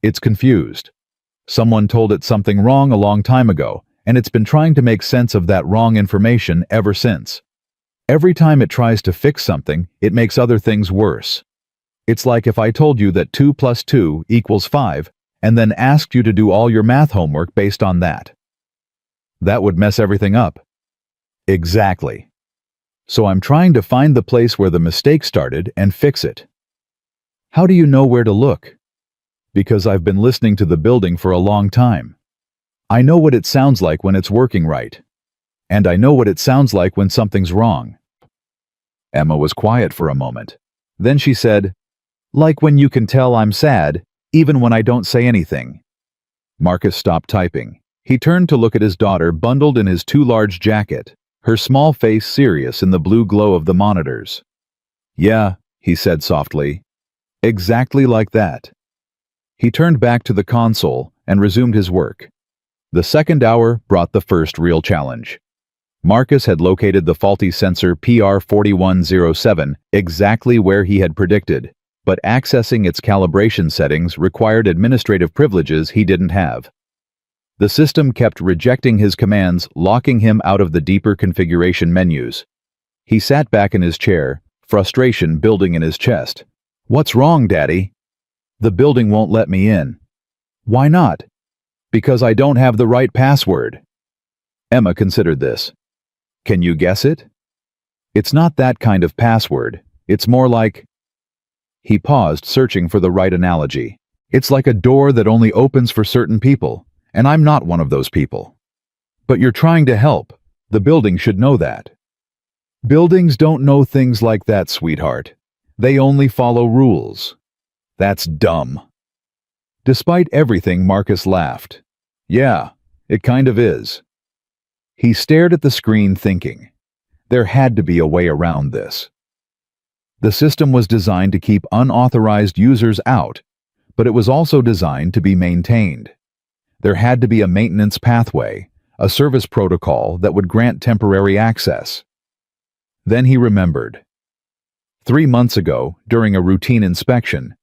It's confused. Someone told it something wrong a long time ago, and it's been trying to make sense of that wrong information ever since. Every time it tries to fix something, it makes other things worse. It's like if I told you that 2 + 2 = 5, and then asked you to do all your math homework based on that. That would mess everything up. Exactly. So I'm trying to find the place where the mistake started and fix it. How do you know where to look? Because I've been listening to the building for a long time. I know what it sounds like when it's working right. And I know what it sounds like when something's wrong. Emma was quiet for a moment. Then she said, "Like when you can tell I'm sad, even when I don't say anything." Marcus stopped typing. He turned to look at his daughter bundled in his too large jacket, her small face serious in the blue glow of the monitors. "Yeah," he said softly. "Exactly like that." He turned back to the console and resumed his work. The second hour brought the first real challenge. Marcus had located the faulty sensor PR4107 exactly where he had predicted, but accessing its calibration settings required administrative privileges he didn't have. The system kept rejecting his commands, locking him out of the deeper configuration menus. He sat back in his chair, frustration building in his chest. "What's wrong, Daddy?" "The building won't let me in." "Why not?" "Because I don't have the right password." Emma considered this. "Can you guess it?" "It's not that kind of password. It's more like..." He paused, searching for the right analogy. "It's like a door that only opens for certain people, and I'm not one of those people." "But you're trying to help. The building should know that." "Buildings don't know things like that, sweetheart. They only follow rules." "That's dumb." Despite everything, Marcus laughed. "Yeah, it kind of is." He stared at the screen thinking, there had to be a way around this. The system was designed to keep unauthorized users out, but it was also designed to be maintained. There had to be a maintenance pathway, a service protocol that would grant temporary access. Then he remembered. 3 months ago, during a routine inspection,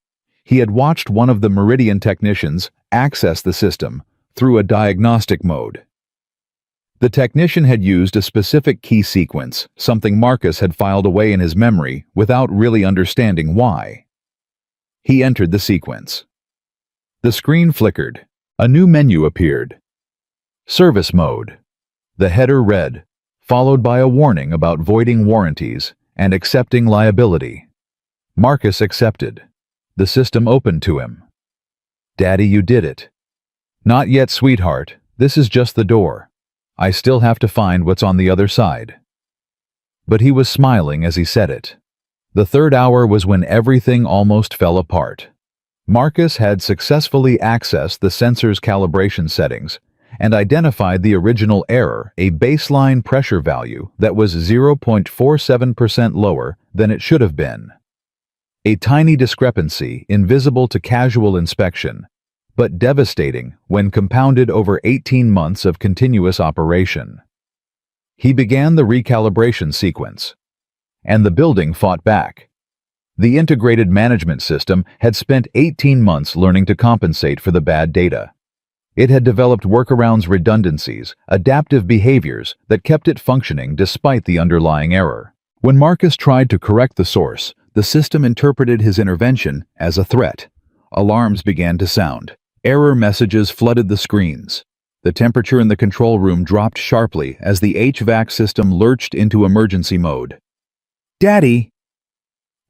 he had watched one of the Meridian technicians access the system through a diagnostic mode. The technician had used a specific key sequence, something Marcus had filed away in his memory without really understanding why. He entered the sequence. The screen flickered. A new menu appeared. Service mode. The header read, followed by a warning about voiding warranties and accepting liability. Marcus accepted. The system opened to him. "Daddy, you did it." "Not yet, sweetheart. This is just the door. I still have to find what's on the other side." But he was smiling as he said it. The third hour was when everything almost fell apart. Marcus had successfully accessed the sensor's calibration settings and identified the original error, a baseline pressure value that was 0.47% lower than it should have been. A tiny discrepancy invisible to casual inspection, but devastating when compounded over 18 months of continuous operation. He began the recalibration sequence, and the building fought back. The integrated management system had spent 18 months learning to compensate for the bad data. It had developed workarounds, redundancies, adaptive behaviors that kept it functioning despite the underlying error. When Marcus tried to correct the source, the system interpreted his intervention as a threat. Alarms began to sound. Error messages flooded the screens. The temperature in the control room dropped sharply as the HVAC system lurched into emergency mode. "Daddy!"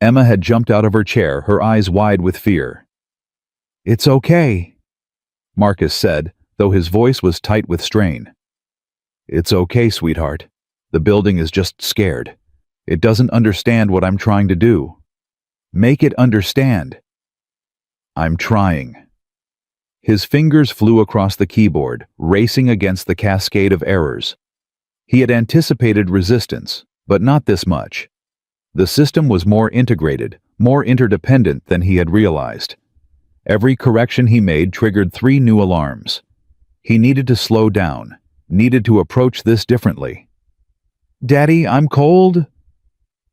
Emma had jumped out of her chair, her eyes wide with fear. "It's okay," Marcus said, though his voice was tight with strain. "It's okay, sweetheart. The building is just scared. It doesn't understand what I'm trying to do. Make it understand." "I'm trying." His fingers flew across the keyboard, racing against the cascade of errors. He had anticipated resistance, but not this much. The system was more integrated, more interdependent than he had realized. Every correction he made triggered 3 new alarms. He needed to slow down, needed to approach this differently. "Daddy, I'm cold."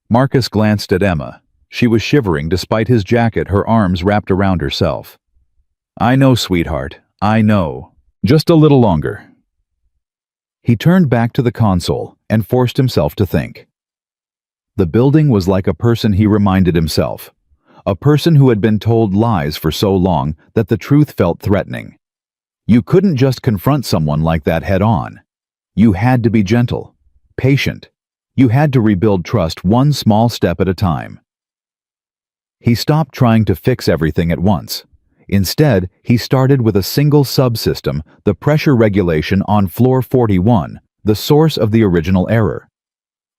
Marcus glanced at Emma. She was shivering despite his jacket, her arms wrapped around herself. "I know, sweetheart, I know. Just a little longer." He turned back to the console and forced himself to think. The building was like a person, he reminded himself. A person who had been told lies for so long that the truth felt threatening. You couldn't just confront someone like that head on. You had to be gentle, patient, You had to rebuild trust one small step at a time. He stopped trying to fix everything at once. Instead, he started with a single subsystem, the pressure regulation on floor 41, the source of the original error.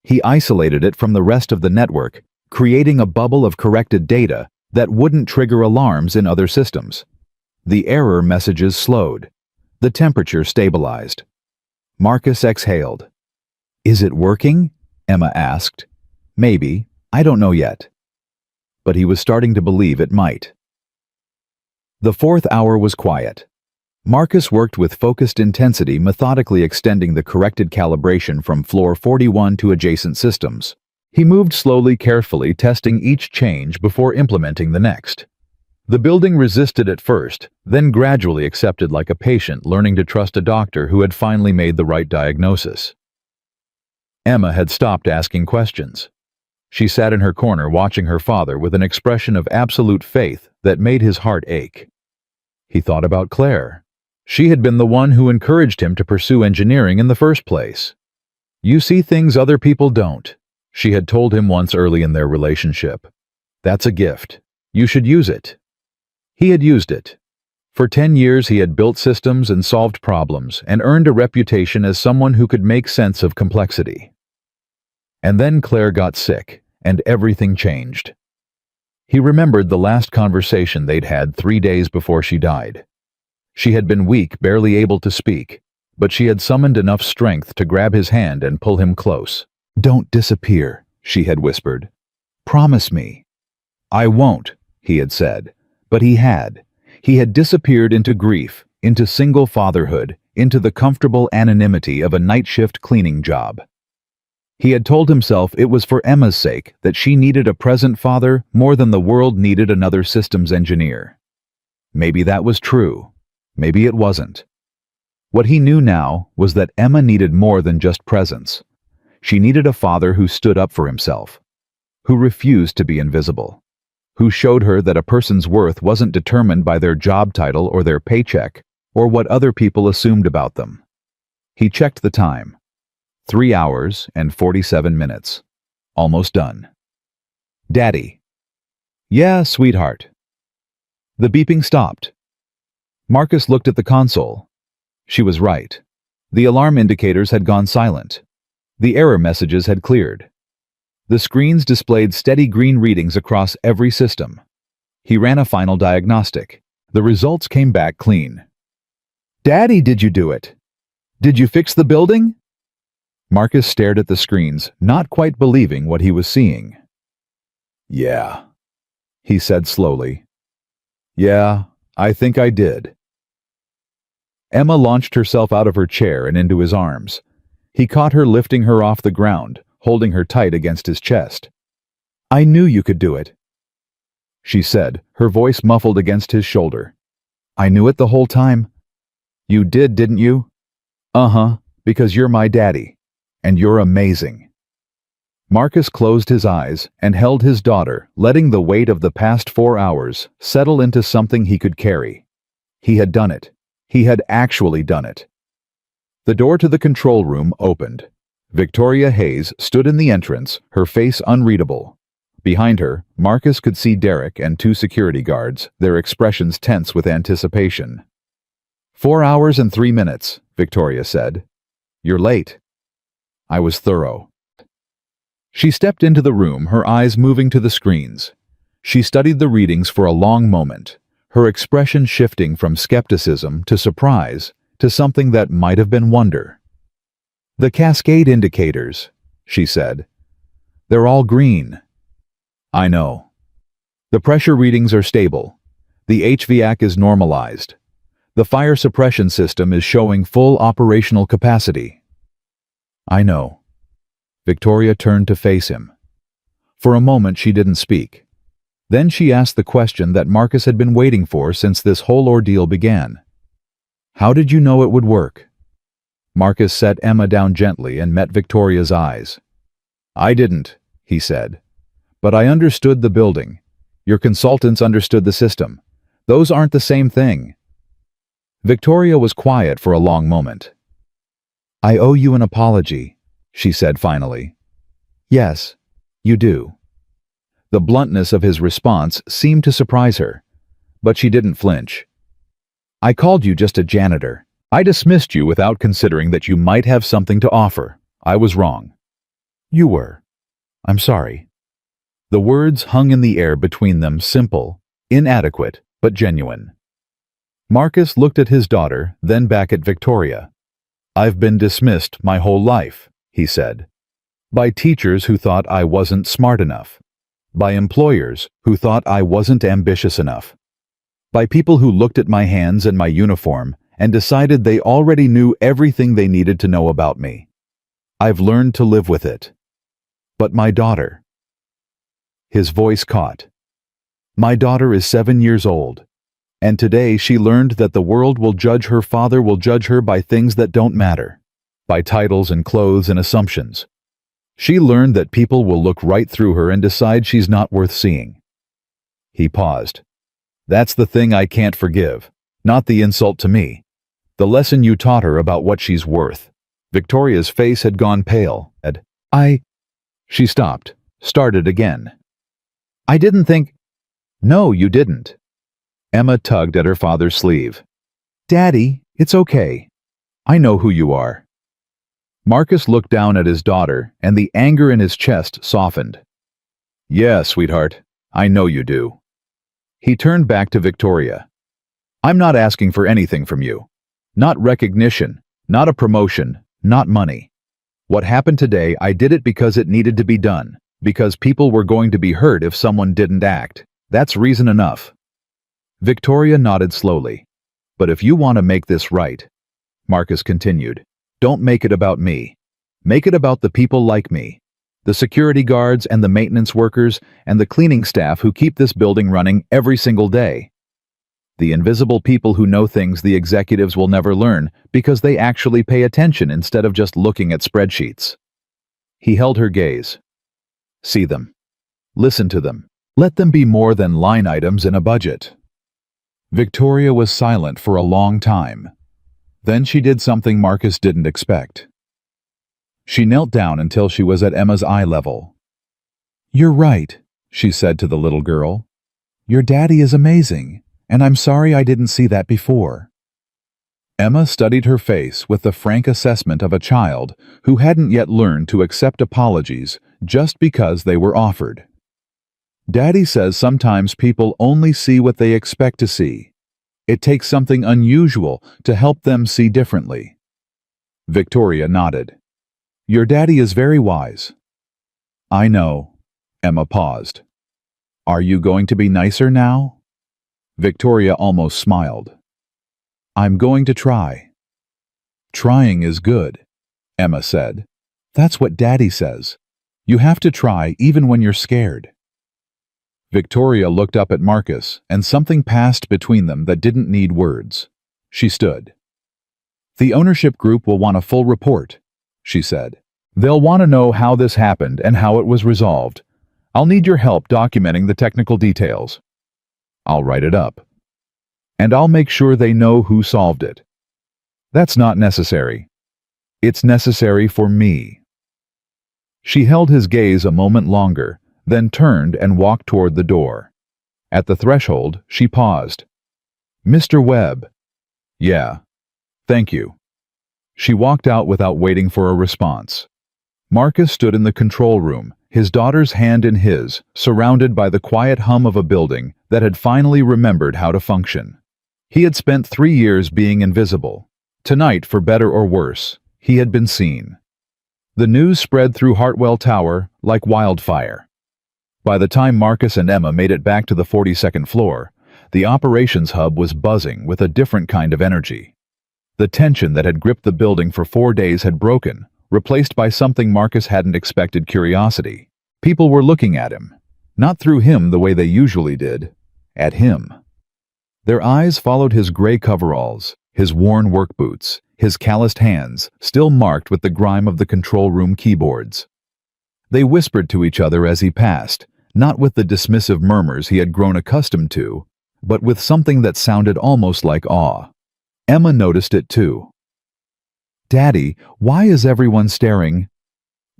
He isolated it from the rest of the network, creating a bubble of corrected data that wouldn't trigger alarms in other systems. The error messages slowed. The temperature stabilized. Marcus exhaled. "Is it working?" Emma asked. "Maybe. I don't know yet." But he was starting to believe it might. The fourth hour was quiet. Marcus worked with focused intensity, methodically extending the corrected calibration from floor 41 to adjacent systems. He moved slowly, carefully, testing each change before implementing the next. The building resisted at first, then gradually accepted like a patient learning to trust a doctor who had finally made the right diagnosis. Emma had stopped asking questions. She sat in her corner watching her father with an expression of absolute faith that made his heart ache. He thought about Claire. She had been the one who encouraged him to pursue engineering in the first place. "You see things other people don't," she had told him once early in their relationship. "That's a gift. You should use it." He had used it. For 10 years he had built systems and solved problems and earned a reputation as someone who could make sense of complexity. And then Claire got sick, and everything changed. He remembered the last conversation they'd had 3 days before she died. She had been weak, barely able to speak, but she had summoned enough strength to grab his hand and pull him close. "Don't disappear," she had whispered. "Promise me." "I won't," he had said. But he had. He had disappeared into grief, into single fatherhood, into the comfortable anonymity of a night shift cleaning job. He had told himself it was for Emma's sake that she needed a present father more than the world needed another systems engineer. Maybe that was true. Maybe it wasn't. What he knew now was that Emma needed more than just presence. She needed a father who stood up for himself, who refused to be invisible, who showed her that a person's worth wasn't determined by their job title or their paycheck or what other people assumed about them. He checked the time. 3 hours and 47 minutes. Almost done. "Daddy." "Yeah, sweetheart." The beeping stopped. Marcus looked at the console. She was right. The alarm indicators had gone silent. The error messages had cleared. The screens displayed steady green readings across every system. He ran a final diagnostic. The results came back clean. "Daddy, did you do it? Did you fix the building?" Marcus stared at the screens, not quite believing what he was seeing. "Yeah," he said slowly. "Yeah, I think I did." Emma launched herself out of her chair and into his arms. He caught her, lifting her off the ground, holding her tight against his chest. "I knew you could do it," she said, her voice muffled against his shoulder. "I knew it the whole time." "You did, didn't you?" "Uh-huh, because you're my daddy. And you're amazing." Marcus closed his eyes and held his daughter, letting the weight of the past 4 hours settle into something he could carry. He had done it. He had actually done it. The door to the control room opened. Victoria Hayes stood in the entrance, her face unreadable. Behind her, Marcus could see Derek and 2 security guards, their expressions tense with anticipation. 4 hours and 3 minutes, Victoria said. "You're late." I was thorough. She stepped into the room, her eyes moving to the screens. She studied the readings for a long moment, her expression shifting from skepticism to surprise to something that might have been wonder. "The cascade indicators," she said. "They're all green." "I know. The pressure readings are stable. The HVAC is normalized. The fire suppression system is showing full operational capacity." "I know." Victoria turned to face him. For a moment she didn't speak. Then she asked the question that Marcus had been waiting for since this whole ordeal began. "How did you know it would work?" Marcus set Emma down gently and met Victoria's eyes. "I didn't," he said. "But I understood the building. Your consultants understood the system. Those aren't the same thing." Victoria was quiet for a long moment. "I owe you an apology," she said finally. Yes, you do. The bluntness of his response seemed to surprise her, but she didn't flinch. I called you just a janitor. I dismissed you without considering that you might have something to offer. I was wrong. You were. I'm sorry. The words hung in the air between them, simple, inadequate, but genuine. Marcus looked at his daughter, then back at Victoria. I've been dismissed my whole life, he said. By teachers who thought I wasn't smart enough. By employers who thought I wasn't ambitious enough. By people who looked at my hands and my uniform and decided they already knew everything they needed to know about me. I've learned to live with it. But my daughter. His voice caught. My daughter is 7 years old, and today she learned that the world will judge her father will judge her by things that don't matter, by titles and clothes and assumptions. She learned that people will look right through her and decide she's not worth seeing. He paused. That's the thing I can't forgive, not the insult to me. The lesson you taught her about what she's worth. Victoria's face had gone pale. She stopped, started again. I didn't think... No, you didn't. Emma tugged at her father's sleeve. Daddy, it's okay. I know who you are. Marcus looked down at his daughter, and the anger in his chest softened. Yeah, sweetheart, I know you do. He turned back to Victoria. I'm not asking for anything from you. Not recognition, not a promotion, not money. What happened today, I did it because it needed to be done, because people were going to be hurt if someone didn't act. That's reason enough. Victoria nodded slowly. But if you want to make this right, Marcus continued, don't make it about me. Make it about the people like me. The security guards and the maintenance workers and the cleaning staff who keep this building running every single day. The invisible people who know things the executives will never learn because they actually pay attention instead of just looking at spreadsheets. He held her gaze. See them. Listen to them. Let them be more than line items in a budget. Victoria was silent for a long time. Then she did something Marcus didn't expect. She knelt down until she was at Emma's eye level. You're right, she said to the little girl. Your daddy is amazing, and I'm sorry I didn't see that before. Emma studied her face with the frank assessment of a child who hadn't yet learned to accept apologies just because they were offered. Daddy says sometimes people only see what they expect to see. It takes something unusual to help them see differently. Victoria nodded. Your daddy is very wise. I know. Emma paused. Are you going to be nicer now? Victoria almost smiled. I'm going to try. Trying is good, Emma said. That's what Daddy says. You have to try even when you're scared. Victoria looked up at Marcus, and something passed between them that didn't need words. She stood. The ownership group will want a full report, she said. They'll want to know how this happened and how it was resolved. I'll need your help documenting the technical details. I'll write it up. And I'll make sure they know who solved it. That's not necessary. It's necessary for me. She held his gaze a moment longer, then turned and walked toward the door. At the threshold, she paused. Mr. Webb. Yeah. Thank you. She walked out without waiting for a response. Marcus stood in the control room, his daughter's hand in his, surrounded by the quiet hum of a building that had finally remembered how to function. He had spent 3 years being invisible. Tonight, for better or worse, he had been seen. The news spread through Hartwell Tower like wildfire. By the time Marcus and Emma made it back to the 42nd floor, the operations hub was buzzing with a different kind of energy. The tension that had gripped the building for 4 days had broken, replaced by something Marcus hadn't expected: curiosity. People were looking at him, not through him the way they usually did, at him. Their eyes followed his gray coveralls, his worn work boots, his calloused hands, still marked with the grime of the control room keyboards. They whispered to each other as he passed, not with the dismissive murmurs he had grown accustomed to, but with something that sounded almost like awe. Emma noticed it too. Daddy, why is everyone staring?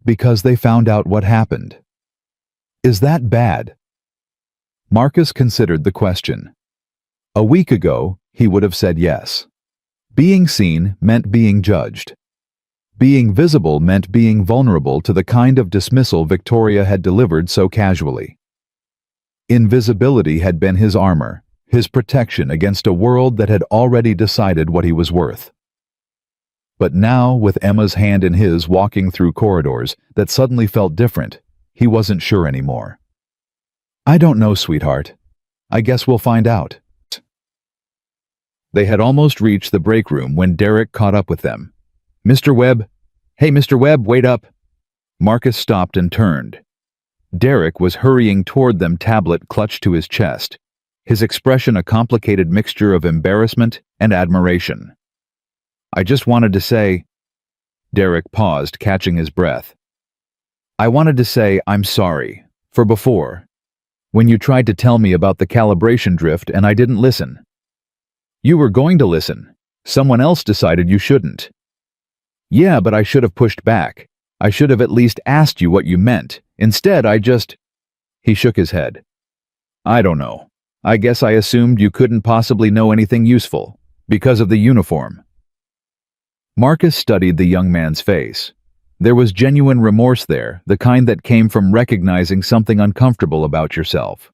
Because they found out what happened. Is that bad? Marcus considered the question. A week ago, he would have said yes. Being seen meant being judged. Being visible meant being vulnerable to the kind of dismissal Victoria had delivered so casually. Invisibility had been his armor, his protection against a world that had already decided what he was worth. But now, with Emma's hand in his walking through corridors that suddenly felt different, he wasn't sure anymore. I don't know, sweetheart. I guess we'll find out. They had almost reached the break room when Derek caught up with them. Mr. Webb? Hey, Mr. Webb, wait up. Marcus stopped and turned. Derek was hurrying toward them, tablet clutched to his chest, his expression a complicated mixture of embarrassment and admiration. I just wanted to say... Derek paused, catching his breath. I wanted to say I'm sorry, for before, when you tried to tell me about the calibration drift and I didn't listen. You were going to listen. Someone else decided you shouldn't. Yeah, but I should have pushed back. I should have at least asked you what you meant. Instead, I just... He shook his head. I don't know. I guess I assumed you couldn't possibly know anything useful, because of the uniform. Marcus studied the young man's face. There was genuine remorse there, the kind that came from recognizing something uncomfortable about yourself.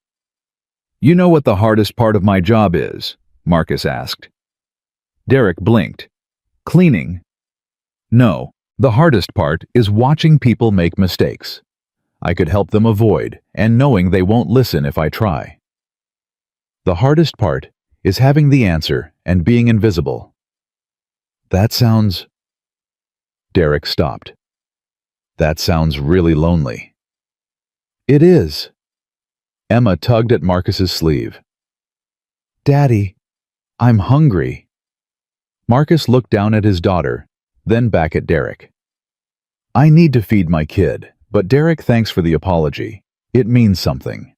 You know what the hardest part of my job is? Marcus asked. Derek blinked. Cleaning? No, the hardest part is watching people make mistakes. I could help them avoid, and knowing they won't listen if I try. The hardest part is having the answer and being invisible. That sounds... Derek stopped. That sounds really lonely. It is. Emma tugged at Marcus's sleeve. Daddy, I'm hungry. Marcus looked down at his daughter, then back at Derek. I need to feed my kid, but Derek, thanks for the apology. It means something.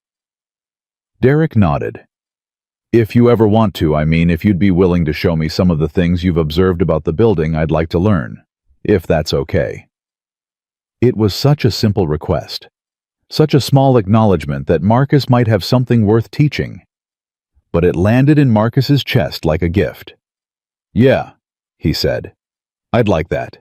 Derek nodded. If you ever want to, I mean, if you'd be willing to show me some of the things you've observed about the building, I'd like to learn, if that's okay. It was such a simple request, such a small acknowledgement that Marcus might have something worth teaching. But it landed in Marcus's chest like a gift. Yeah, he said. I'd like that.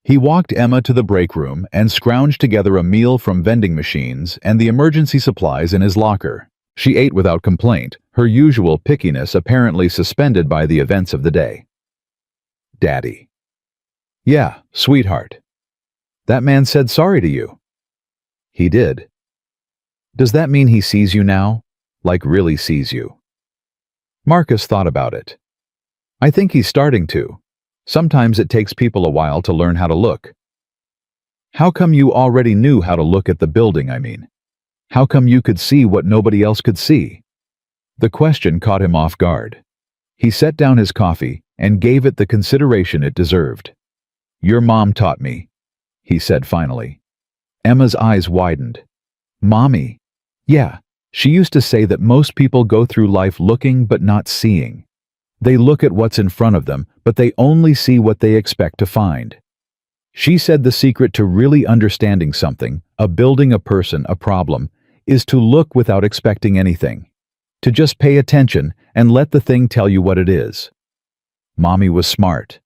He walked Emma to the break room and scrounged together a meal from vending machines and the emergency supplies in his locker. She ate without complaint, her usual pickiness apparently suspended by the events of the day. Daddy. Yeah, sweetheart. That man said sorry to you. He did. Does that mean he sees you now? Like really sees you? Marcus thought about it. I think he's starting to. Sometimes it takes people a while to learn how to look. How come you already knew how to look at the building, I mean? How come you could see what nobody else could see? The question caught him off guard. He set down his coffee and gave it the consideration it deserved. Your mom taught me, he said finally. Emma's eyes widened. Mommy? Yeah, she used to say that most people go through life looking but not seeing. They look at what's in front of them, but they only see what they expect to find. She said the secret to really understanding something, a building, a person, a problem, is to look without expecting anything. To just pay attention and let the thing tell you what it is. Mommy was smart.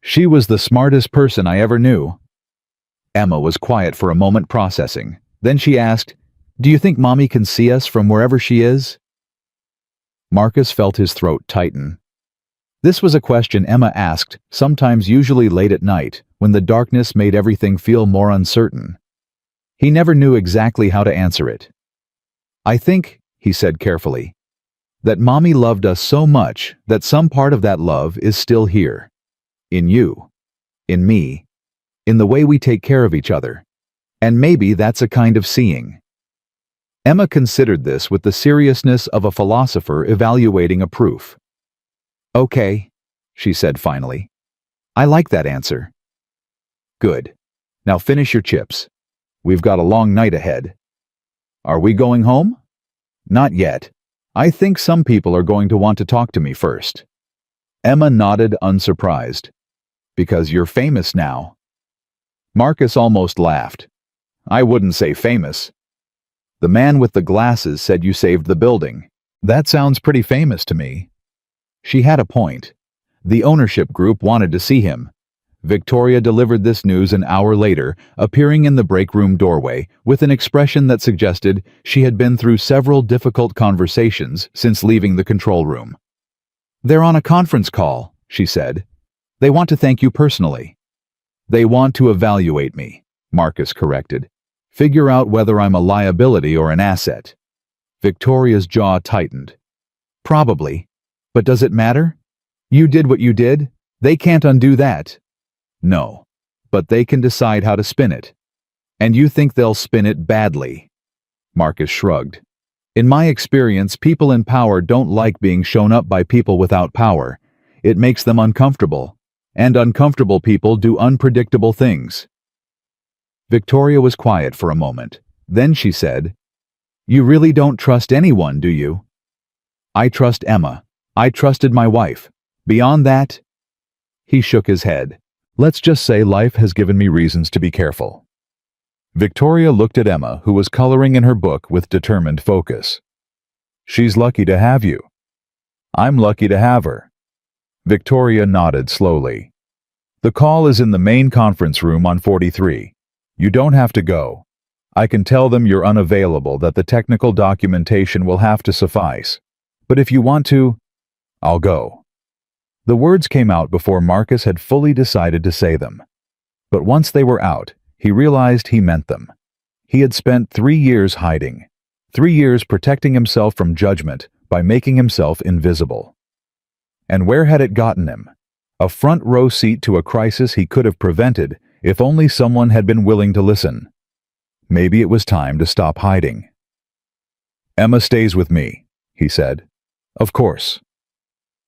She was the smartest person I ever knew. Emma was quiet for a moment, processing. Then she asked, Do you think Mommy can see us from wherever she is? Marcus felt his throat tighten. This was a question Emma asked, sometimes usually late at night, when the darkness made everything feel more uncertain. He never knew exactly how to answer it. I think, he said carefully, that Mommy loved us so much that some part of that love is still here. In you. In me. In the way we take care of each other. And maybe that's a kind of seeing. Emma considered this with the seriousness of a philosopher evaluating a proof. Okay, she said finally. I like that answer. Good. Now finish your chips. We've got a long night ahead. Are we going home? Not yet. I think some people are going to want to talk to me first. Emma nodded, unsurprised. Because you're famous now. Marcus almost laughed. I wouldn't say famous. The man with the glasses said you saved the building. That sounds pretty famous to me. She had a point. The ownership group wanted to see him. Victoria delivered this news an hour later, appearing in the break room doorway with an expression that suggested she had been through several difficult conversations since leaving the control room. They're on a conference call, she said. They want to thank you personally. They want to evaluate me, Marcus corrected. Figure out whether I'm a liability or an asset. Victoria's jaw tightened. Probably. But does it matter? You did what you did. They can't undo that. No. But they can decide how to spin it. And you think they'll spin it badly? Marcus shrugged. In my experience, people in power don't like being shown up by people without power. It makes them uncomfortable. And uncomfortable people do unpredictable things. Victoria was quiet for a moment. Then she said, You really don't trust anyone, do you? I trust Emma. I trusted my wife. Beyond that? He shook his head. Let's just say life has given me reasons to be careful. Victoria looked at Emma, who was coloring in her book with determined focus. She's lucky to have you. I'm lucky to have her. Victoria nodded slowly. The call is in the main conference room on 43. You don't have to go. I can tell them you're unavailable, that the technical documentation will have to suffice. But if you want to, I'll go. The words came out before Marcus had fully decided to say them. But once they were out, he realized he meant them. He had spent 3 years hiding. 3 years protecting himself from judgment by making himself invisible. And where had it gotten him? A front row seat to a crisis he could have prevented if only someone had been willing to listen. Maybe it was time to stop hiding. Emma stays with me, he said. Of course.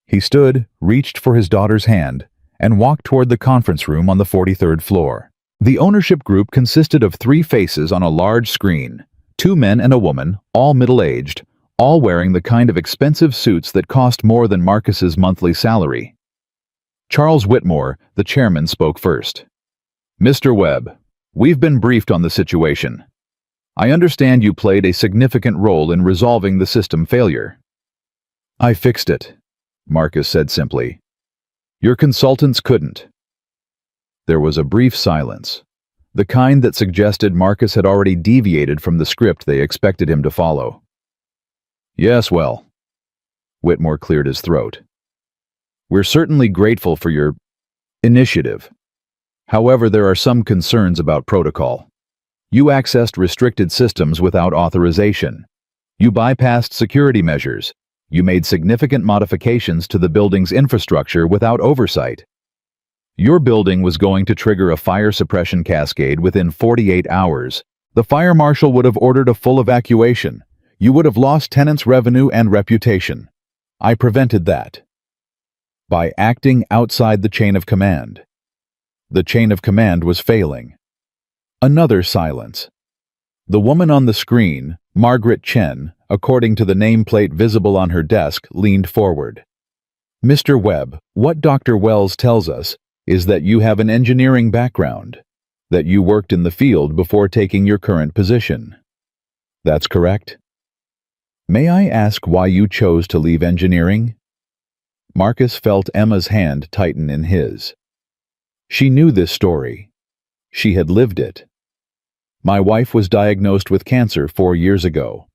He stood, reached for his daughter's hand, and walked toward the conference room on the 43rd floor. The ownership group consisted of 3 faces on a large screen, 2 men and a woman, all middle-aged, all wearing the kind of expensive suits that cost more than Marcus's monthly salary. Charles Whitmore, the chairman, spoke first. Mr. Webb, we've been briefed on the situation. I understand you played a significant role in resolving the system failure. I fixed it, Marcus said simply. Your consultants couldn't. There was a brief silence, the kind that suggested Marcus had already deviated from the script they expected him to follow. Yes, well. Whitmore cleared his throat. We're certainly grateful for your initiative. However, there are some concerns about protocol. You accessed restricted systems without authorization. You bypassed security measures. You made significant modifications to the building's infrastructure without oversight. Your building was going to trigger a fire suppression cascade within 48 hours. The fire marshal would have ordered a full evacuation. You would have lost tenants' revenue and reputation. I prevented that. By acting outside the chain of command. The chain of command was failing. Another silence. The woman on the screen, Margaret Chen, according to the nameplate visible on her desk, leaned forward. Mr. Webb, what Dr. Wells tells us is that you have an engineering background, that you worked in the field before taking your current position. That's correct? May I ask why you chose to leave engineering? Marcus felt Emma's hand tighten in his. She knew this story. She had lived it. My wife was diagnosed with cancer 4 years ago.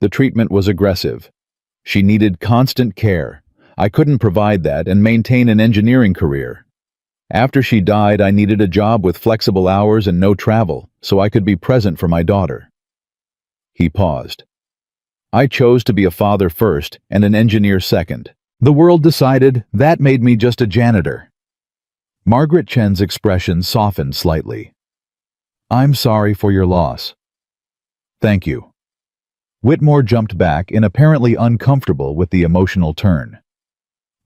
The treatment was aggressive. She needed constant care. I couldn't provide that and maintain an engineering career. After she died, I needed a job with flexible hours and no travel, so I could be present for my daughter. He paused. I chose to be a father first and an engineer second. The world decided that made me just a janitor. Margaret Chen's expression softened slightly. I'm sorry for your loss. Thank you. Whitmore jumped back in apparently uncomfortable with the emotional turn.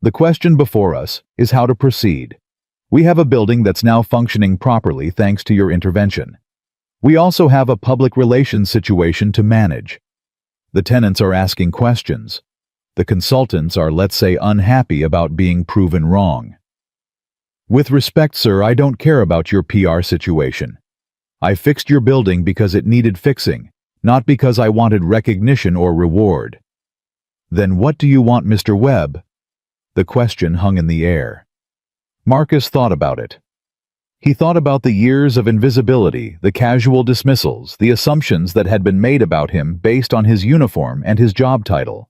The question before us is how to proceed. We have a building that's now functioning properly thanks to your intervention. We also have a public relations situation to manage. The tenants are asking questions. The consultants are, let's say, unhappy about being proven wrong. With respect, sir, I don't care about your PR situation. I fixed your building because it needed fixing, not because I wanted recognition or reward. Then what do you want, Mr. Webb? The question hung in the air. Marcus thought about it. He thought about the years of invisibility, the casual dismissals, the assumptions that had been made about him based on his uniform and his job title.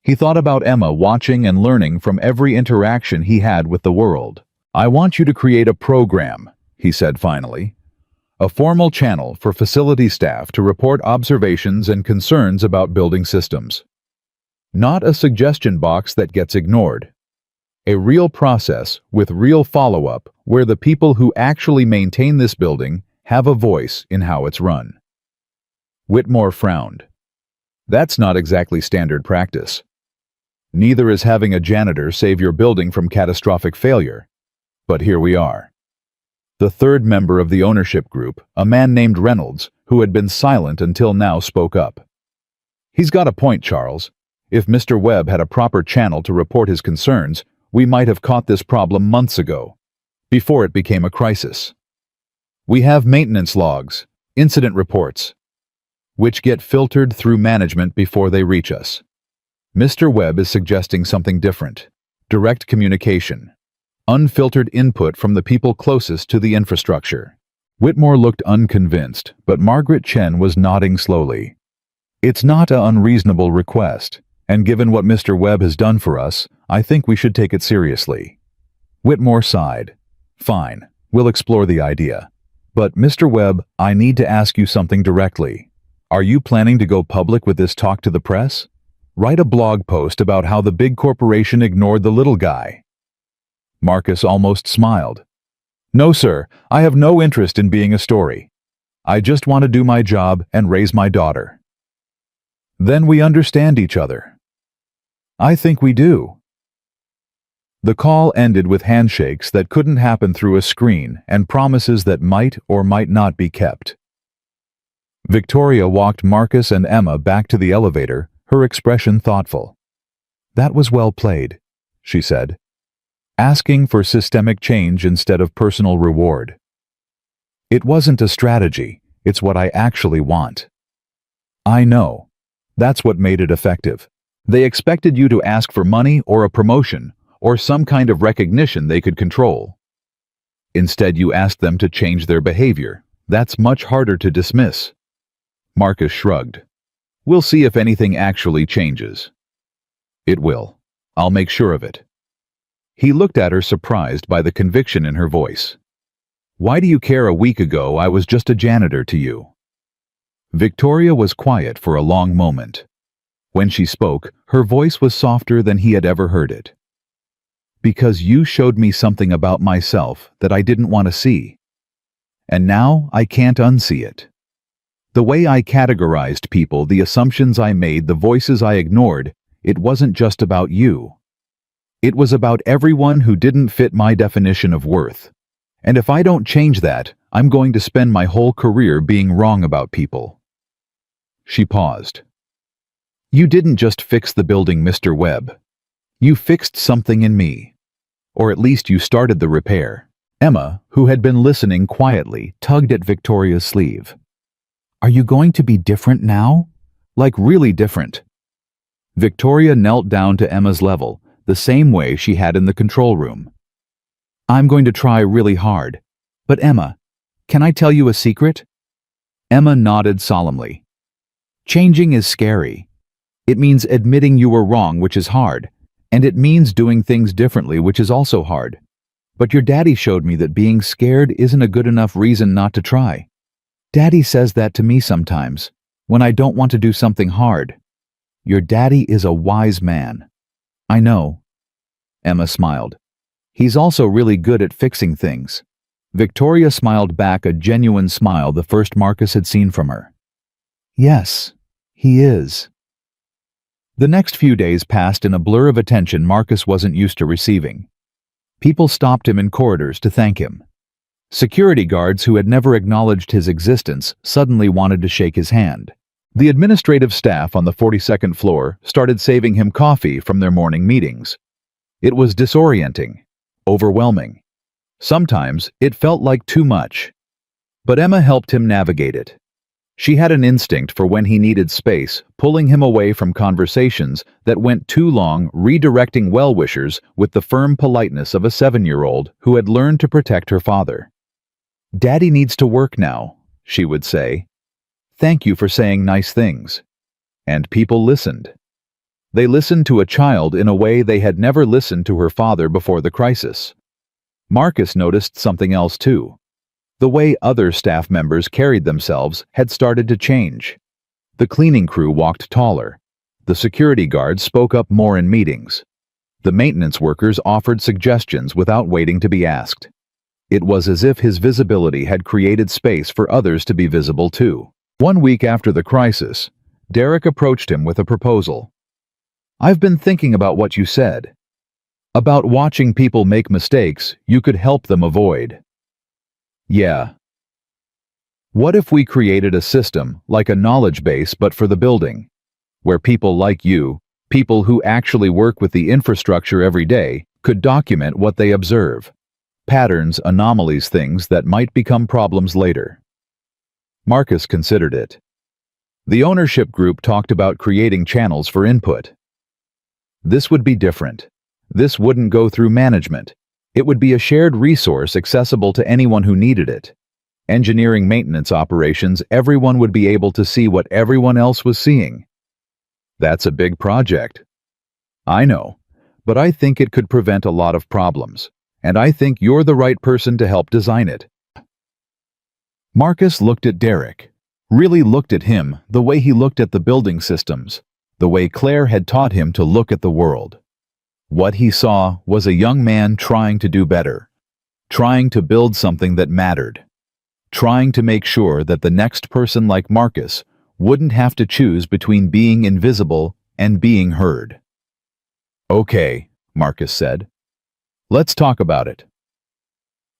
He thought about Emma watching and learning from every interaction he had with the world. I want you to create a program, he said finally. A formal channel for facility staff to report observations and concerns about building systems. Not a suggestion box that gets ignored. A real process with real follow-up where the people who actually maintain this building have a voice in how it's run. Whitmore frowned. That's not exactly standard practice. Neither is having a janitor save your building from catastrophic failure. But here we are. The third member of the ownership group, a man named Reynolds, who had been silent until now, spoke up. He's got a point, Charles. If Mr. Webb had a proper channel to report his concerns, we might have caught this problem months ago, before it became a crisis. We have maintenance logs, incident reports, which get filtered through management before they reach us. Mr. Webb is suggesting something different. Direct communication. Unfiltered input from the people closest to the infrastructure. Whitmore looked unconvinced, but Margaret Chen was nodding slowly. It's not an unreasonable request, and given what Mr. Webb has done for us, I think we should take it seriously. Whitmore sighed. Fine, we'll explore the idea. But, Mr. Webb, I need to ask you something directly. Are you planning to go public with this talk to the press? Write a blog post about how the big corporation ignored the little guy. Marcus almost smiled. No, sir, I have no interest in being a story. I just want to do my job and raise my daughter. Then we understand each other. I think we do. The call ended with handshakes that couldn't happen through a screen and promises that might or might not be kept. Victoria walked Marcus and Emma back to the elevator, her expression thoughtful. That was well played, she said. Asking for systemic change instead of personal reward. It wasn't a strategy, it's what I actually want. I know. That's what made it effective. They expected you to ask for money or a promotion, or some kind of recognition they could control. Instead, you asked them to change their behavior. That's much harder to dismiss. Marcus shrugged. We'll see if anything actually changes. It will. I'll make sure of it. He looked at her, surprised by the conviction in her voice. Why do you care? A week ago, I was just a janitor to you. Victoria was quiet for a long moment. When she spoke, her voice was softer than he had ever heard it. Because you showed me something about myself that I didn't want to see. And now I can't unsee it. The way I categorized people, the assumptions I made, the voices I ignored, it wasn't just about you. It was about everyone who didn't fit my definition of worth. And if I don't change that, I'm going to spend my whole career being wrong about people. She paused. You didn't just fix the building, Mr. Webb. You fixed something in me. Or at least you started the repair. Emma, who had been listening quietly, tugged at Victoria's sleeve. Are you going to be different now? Like really different? Victoria knelt down to Emma's level, the same way she had in the control room. I'm going to try really hard. But Emma, can I tell you a secret? Emma nodded solemnly. Changing is scary. It means admitting you were wrong, which is hard. And it means doing things differently, which is also hard. But your daddy showed me that being scared isn't a good enough reason not to try. Daddy says that to me sometimes, when I don't want to do something hard. Your daddy is a wise man. I know. Emma smiled. He's also really good at fixing things. Victoria smiled back, a genuine smile, the first Marcus had seen from her. Yes, he is. The next few days passed in a blur of attention Marcus wasn't used to receiving. People stopped him in corridors to thank him. Security guards who had never acknowledged his existence suddenly wanted to shake his hand. The administrative staff on the 42nd floor started saving him coffee from their morning meetings. It was disorienting, overwhelming. Sometimes it felt like too much. But Emma helped him navigate it. She had an instinct for when he needed space, pulling him away from conversations that went too long, redirecting well-wishers with the firm politeness of a 7-year-old who had learned to protect her father. "Daddy needs to work now," she would say. "Thank you for saying nice things." And people listened. They listened to a child in a way they had never listened to her father before the crisis. Marcus noticed something else too. The way other staff members carried themselves had started to change. The cleaning crew walked taller. The security guards spoke up more in meetings. The maintenance workers offered suggestions without waiting to be asked. It was as if his visibility had created space for others to be visible too. 1 week after the crisis, Derek approached him with a proposal. "I've been thinking about what you said. About watching people make mistakes you could help them avoid." "Yeah. What if we created a system, like a knowledge base but for the building, where people like you, people who actually work with the infrastructure every day, could document what they observe? Patterns, anomalies, things that might become problems later." Marcus considered it. The ownership group talked about creating channels for input. This would be different. This wouldn't go through management. It would be a shared resource accessible to anyone who needed it. Engineering, maintenance operations, everyone would be able to see what everyone else was seeing. That's a big project. I know, but I think it could prevent a lot of problems, and I think you're the right person to help design it. Marcus looked at Derek, really looked at him the way he looked at the building systems, the way Claire had taught him to look at the world. What he saw was a young man trying to do better, trying to build something that mattered, trying to make sure that the next person like Marcus wouldn't have to choose between being invisible and being heard. "Okay," Marcus said. "Let's talk about it."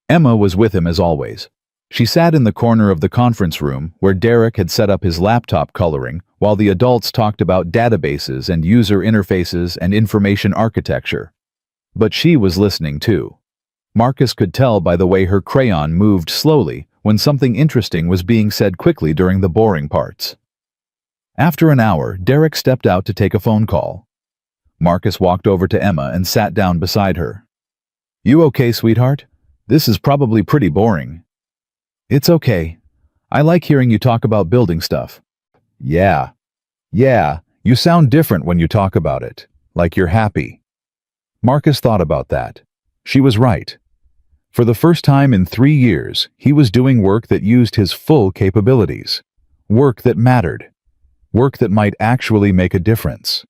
Emma was with him as always. She sat in the corner of the conference room where Derek had set up his laptop coloring while the adults talked about databases and user interfaces and information architecture. But she was listening too. Marcus could tell by the way her crayon moved slowly when something interesting was being said quickly during the boring parts. After an hour, Derek stepped out to take a phone call. Marcus walked over to Emma and sat down beside her. "You okay, sweetheart? This is probably pretty boring." "It's okay. I like hearing you talk about building stuff." Yeah, you sound different when you talk about it, like you're happy." Marcus thought about that. She was right. For the first time in 3 years, he was doing work that used his full capabilities. Work that mattered. Work that might actually make a difference.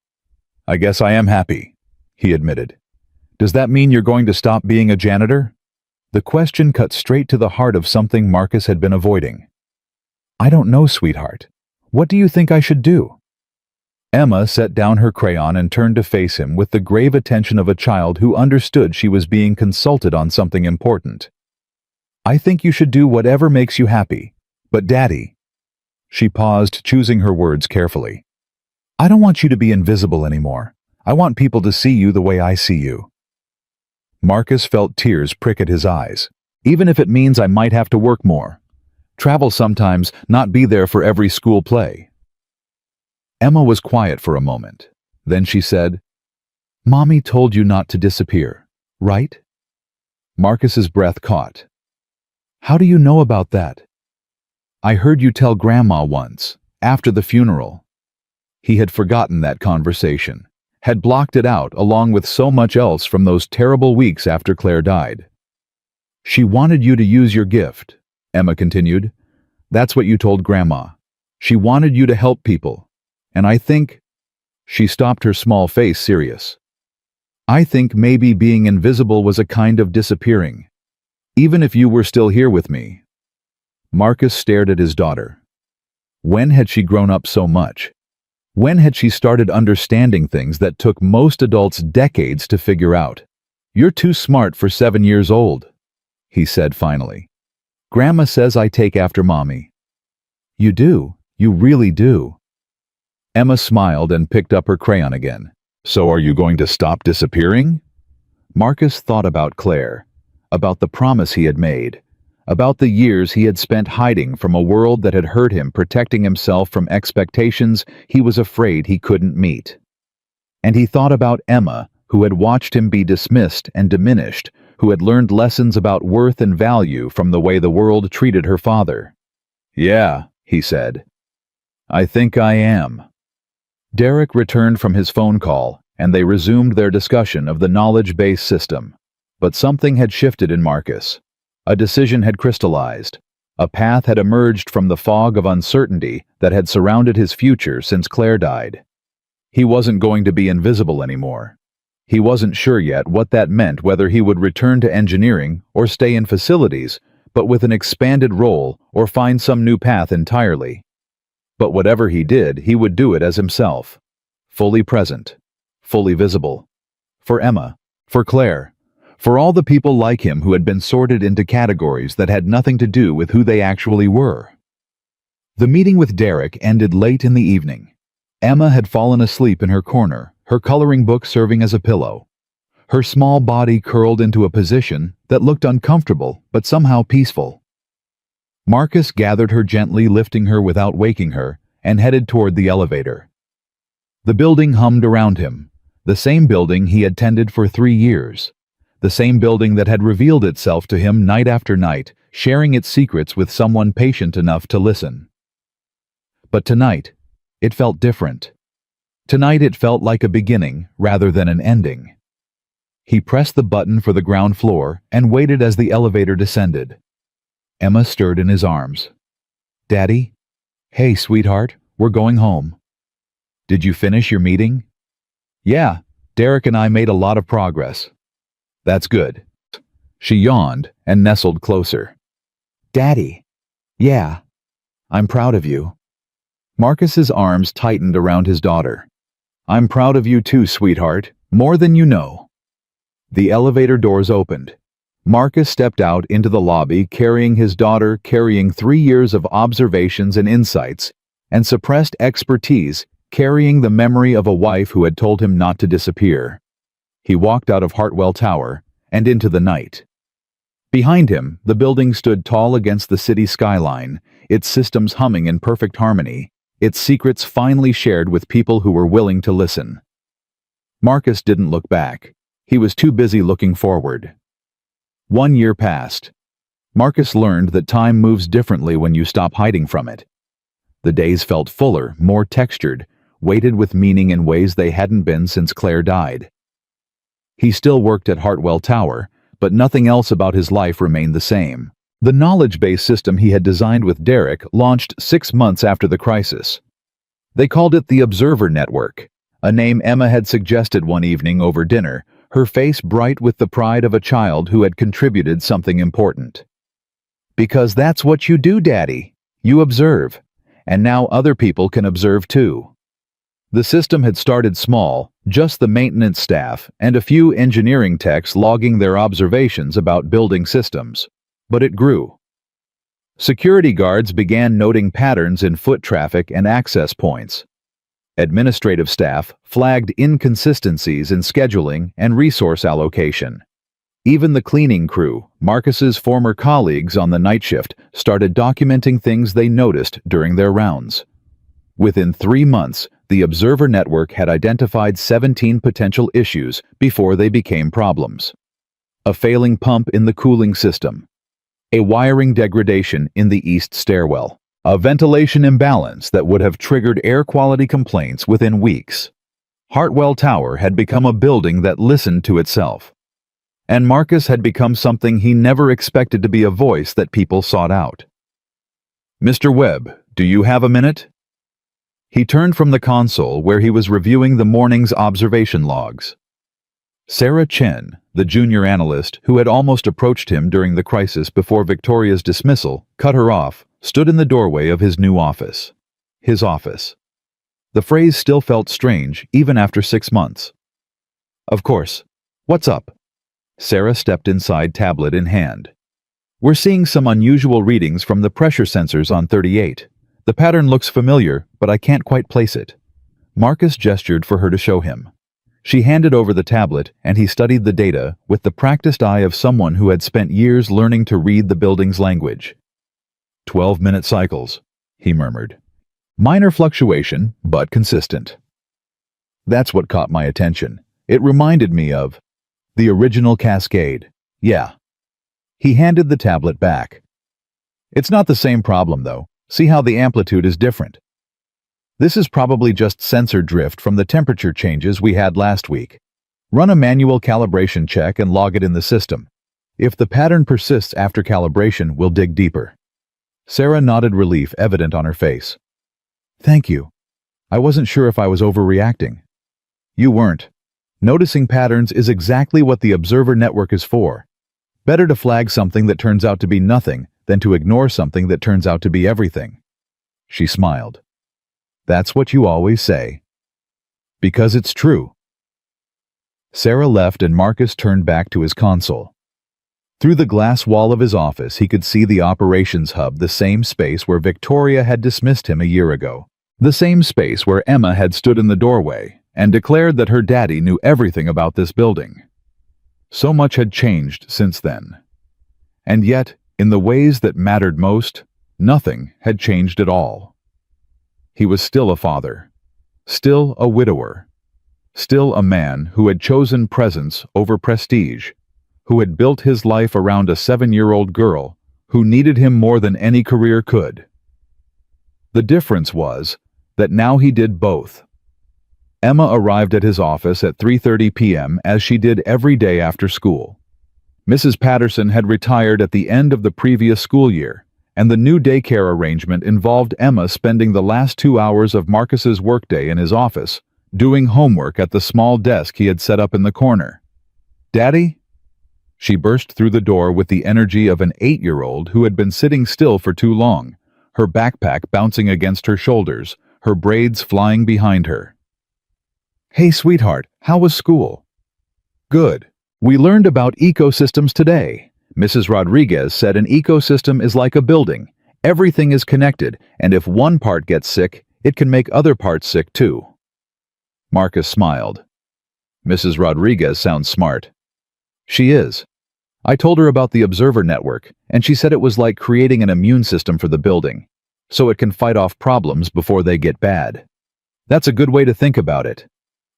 "I guess I am happy," he admitted. "Does that mean you're going to stop being a janitor?" The question cut straight to the heart of something Marcus had been avoiding. "I don't know, sweetheart. What do you think I should do?" Emma set down her crayon and turned to face him with the grave attention of a child who understood she was being consulted on something important. "I think you should do whatever makes you happy. But Daddy..." She paused, choosing her words carefully. "I don't want you to be invisible anymore. I want people to see you the way I see you." Marcus felt tears prick at his eyes. "Even if it means I might have to work more. Travel sometimes, not be there for every school play." Emma was quiet for a moment. Then she said, "Mommy told you not to disappear, right?" Marcus's breath caught. "How do you know about that?" "I heard you tell Grandma once, after the funeral." He had forgotten that conversation, had blocked it out along with so much else from those terrible weeks after Claire died. "She wanted you to use your gift," Emma continued. "That's what you told Grandma. She wanted you to help people. And I think..." She stopped, her small face serious. "I think maybe being invisible was a kind of disappearing. Even if you were still here with me." Marcus stared at his daughter. When had she grown up so much? When had she started understanding things that took most adults decades to figure out? "You're too smart for 7 years old," he said finally. "Grandma says I take after Mommy." "You do. You really do." Emma smiled and picked up her crayon again. "So are you going to stop disappearing?" Marcus thought about Claire. about the promise he had made, about the years he had spent hiding from a world that had hurt him, protecting himself from expectations he was afraid he couldn't meet. And he thought about Emma, who had watched him be dismissed and diminished, who had learned lessons about worth and value from the way the world treated her father. "Yeah," he said. "I think I am." Derek returned from his phone call, and they resumed their discussion of the knowledge-based system. But something had shifted in Marcus. A decision had crystallized. A path had emerged from the fog of uncertainty that had surrounded his future since Claire died. He wasn't going to be invisible anymore. He wasn't sure yet what that meant, whether he would return to engineering or stay in facilities, but with an expanded role, or find some new path entirely. But whatever he did, he would do it as himself. Fully present. Fully visible. For Emma. For Claire. For all the people like him who had been sorted into categories that had nothing to do with who they actually were. The meeting with Derek ended late in the evening. Emma had fallen asleep in her corner, her coloring book serving as a pillow. Her small body curled into a position that looked uncomfortable but somehow peaceful. Marcus gathered her gently, lifting her without waking her, and headed toward the elevator. The building hummed around him, the same building he had tended for 3 years, the same building that had revealed itself to him night after night, sharing its secrets with someone patient enough to listen. But tonight, it felt different. Tonight it felt like a beginning rather than an ending. He pressed the button for the ground floor and waited as the elevator descended. Emma stirred in his arms. "Daddy? Hey, sweetheart, we're going home." "Did you finish your meeting?" "Yeah, Derek and I made a lot of progress." "That's good." She yawned and nestled closer. "Daddy? Yeah. I'm proud of you." Marcus's arms tightened around his daughter. "I'm proud of you too, sweetheart, more than you know." The elevator doors opened. Marcus stepped out into the lobby, carrying his daughter, carrying 3 years of observations and insights, and suppressed expertise, carrying the memory of a wife who had told him not to disappear. He walked out of Hartwell Tower and into the night. Behind him, the building stood tall against the city skyline, its systems humming in perfect harmony, its secrets finally shared with people who were willing to listen. Marcus didn't look back. He was too busy looking forward. 1 year passed. Marcus learned that time moves differently when you stop hiding from it. The days felt fuller, more textured, weighted with meaning in ways they hadn't been since Claire died. He still worked at Hartwell Tower, but nothing else about his life remained the same. The knowledge-based system he had designed with Derek launched 6 months after the crisis. They called it the Observer Network, a name Emma had suggested one evening over dinner, her face bright with the pride of a child who had contributed something important. "Because that's what you do, Daddy. You observe. And now other people can observe too." The system had started small, just the maintenance staff and a few engineering techs logging their observations about building systems. But it grew. Security guards began noting patterns in foot traffic and access points. Administrative staff flagged inconsistencies in scheduling and resource allocation. Even the cleaning crew, Marcus's former colleagues on the night shift, started documenting things they noticed during their rounds. Within 3 months, the Observer Network had identified 17 potential issues before they became problems. A failing pump in the cooling system. A wiring degradation in the east stairwell. A ventilation imbalance that would have triggered air quality complaints within weeks. Hartwell Tower had become a building that listened to itself. And Marcus had become something he never expected to be, a voice that people sought out. "Mr. Webb, do you have a minute?" He turned from the console where he was reviewing the morning's observation logs. Sarah Chen, the junior analyst who had almost approached him during the crisis before Victoria's dismissal, cut her off, stood in the doorway of his new office. His office. The phrase still felt strange, even after 6 months. "Of course. What's up?" Sarah stepped inside, tablet in hand. "We're seeing some unusual readings from the pressure sensors on 38. The pattern looks familiar, but I can't quite place it." Marcus gestured for her to show him. She handed over the tablet, and he studied the data with the practiced eye of someone who had spent years learning to read the building's language. 12-minute cycles, he murmured. Minor fluctuation, but consistent. That's what caught my attention. It reminded me of the original Cascade. Yeah. He handed the tablet back. It's not the same problem, though. See how the amplitude is different. This is probably just sensor drift from the temperature changes we had last week. Run a manual calibration check and log it in the system. If the pattern persists after calibration, we'll dig deeper. Sarah nodded, relief evident on her face. Thank you. I wasn't sure if I was overreacting. You weren't. Noticing patterns is exactly what the observer network is for. Better to flag something that turns out to be nothing than to ignore something that turns out to be everything. She smiled. That's what you always say. Because it's true. Sarah left and Marcus turned back to his console. Through the glass wall of his office, he could see the operations hub, the same space where Victoria had dismissed him a year ago. The same space where Emma had stood in the doorway and declared that her daddy knew everything about this building. So much had changed since then. And yet, in the ways that mattered most, nothing had changed at all. He was still a father, still a widower, still a man who had chosen presence over prestige, who had built his life around a 7-year-old girl who needed him more than any career could. The difference was that now he did both. Emma arrived at his office at 3:30 p.m. as she did every day after school. Mrs. Patterson had retired at the end of the previous school year, and the new daycare arrangement involved Emma spending the last 2 hours of Marcus's workday in his office, doing homework at the small desk he had set up in the corner. "Daddy?" She burst through the door with the energy of an 8-year-old who had been sitting still for too long, her backpack bouncing against her shoulders, her braids flying behind her. "Hey, sweetheart, how was school?" "Good. We learned about ecosystems today. Mrs. Rodriguez said an ecosystem is like a building. Everything is connected, and if one part gets sick, it can make other parts sick too." Marcus smiled. Mrs. Rodriguez sounds smart. She is. I told her about the observer network, and she said it was like creating an immune system for the building, so it can fight off problems before they get bad. That's a good way to think about it.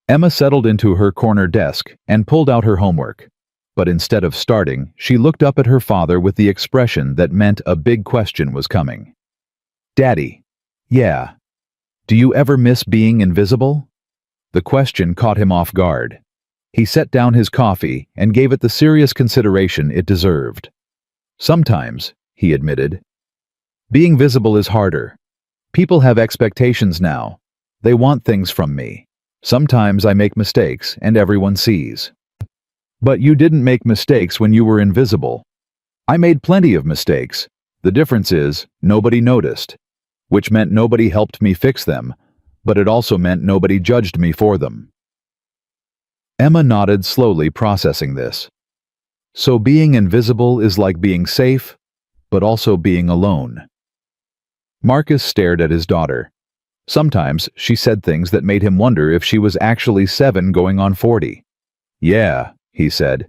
Emma settled into her corner desk and pulled out her homework. But instead of starting, she looked up at her father with the expression that meant a big question was coming. "Daddy." "Yeah. Do you ever miss being invisible?" The question caught him off guard. He set down his coffee and gave it the serious consideration it deserved. "Sometimes," he admitted. "Being visible is harder. People have expectations now. They want things from me. Sometimes I make mistakes and everyone sees." "But you didn't make mistakes when you were invisible." "I made plenty of mistakes. The difference is, nobody noticed. Which meant nobody helped me fix them, but it also meant nobody judged me for them." Emma nodded, slowly processing this. So being invisible is like being safe, but also being alone. Marcus stared at his daughter. Sometimes she said things that made him wonder if she was actually 7 going on 40. "Yeah," he said.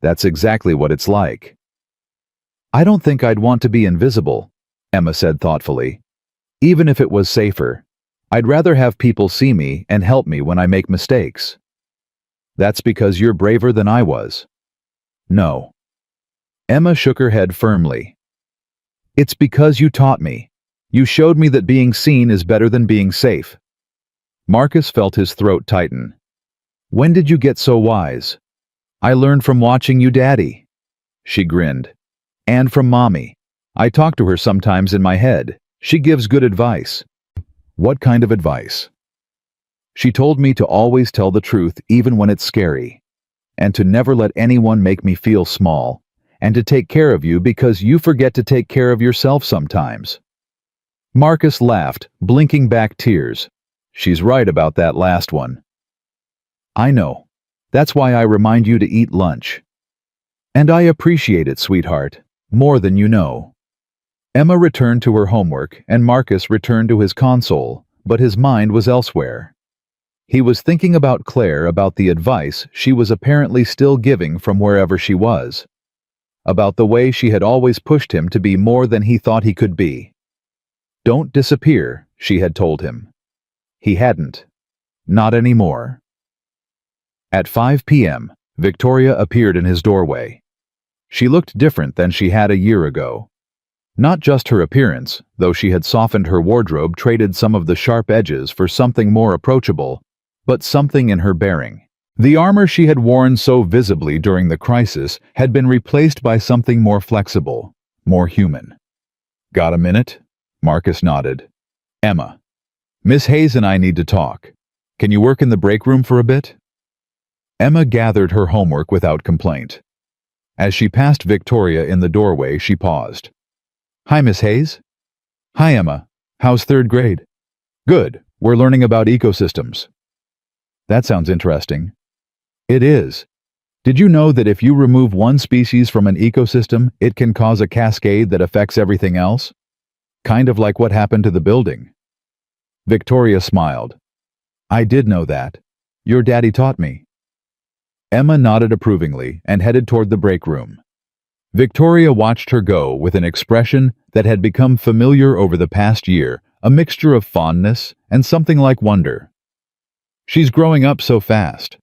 "That's exactly what it's like." "I don't think I'd want to be invisible," Emma said thoughtfully. "Even if it was safer. I'd rather have people see me and help me when I make mistakes." "That's because you're braver than I was." "No." Emma shook her head firmly. "It's because you taught me. You showed me that being seen is better than being safe." Marcus felt his throat tighten. "When did you get so wise?" "I learned from watching you, Daddy." She grinned. "And from Mommy. I talk to her sometimes in my head. She gives good advice." "What kind of advice?" "She told me to always tell the truth even when it's scary, and to never let anyone make me feel small, and to take care of you because you forget to take care of yourself sometimes." Marcus laughed, blinking back tears. "She's right about that last one." "I know. That's why I remind you to eat lunch." "And I appreciate it, sweetheart, more than you know." Emma returned to her homework and Marcus returned to his console, but his mind was elsewhere. He was thinking about Claire, about the advice she was apparently still giving from wherever she was, about the way she had always pushed him to be more than he thought he could be. "Don't disappear," she had told him. He hadn't. Not anymore. At 5 p.m., Victoria appeared in his doorway. She looked different than she had a year ago. Not just her appearance, though she had softened her wardrobe, traded some of the sharp edges for something more approachable, but something in her bearing. The armor she had worn so visibly during the crisis had been replaced by something more flexible, more human. "Got a minute?" Marcus nodded. "Emma, Miss Hayes and I need to talk. Can you work in the break room for a bit?" Emma gathered her homework without complaint. As she passed Victoria in the doorway, she paused. "Hi, Miss Hayes." "Hi, Emma. How's third grade?" "Good. We're learning about ecosystems." "That sounds interesting." "It is. Did you know that if you remove one species from an ecosystem, it can cause a cascade that affects everything else? Kind of like what happened to the building." Victoria smiled. "I did know that. Your daddy taught me." Emma nodded approvingly and headed toward the break room. Victoria watched her go with an expression that had become familiar over the past year, a mixture of fondness and something like wonder. "She's growing up so fast."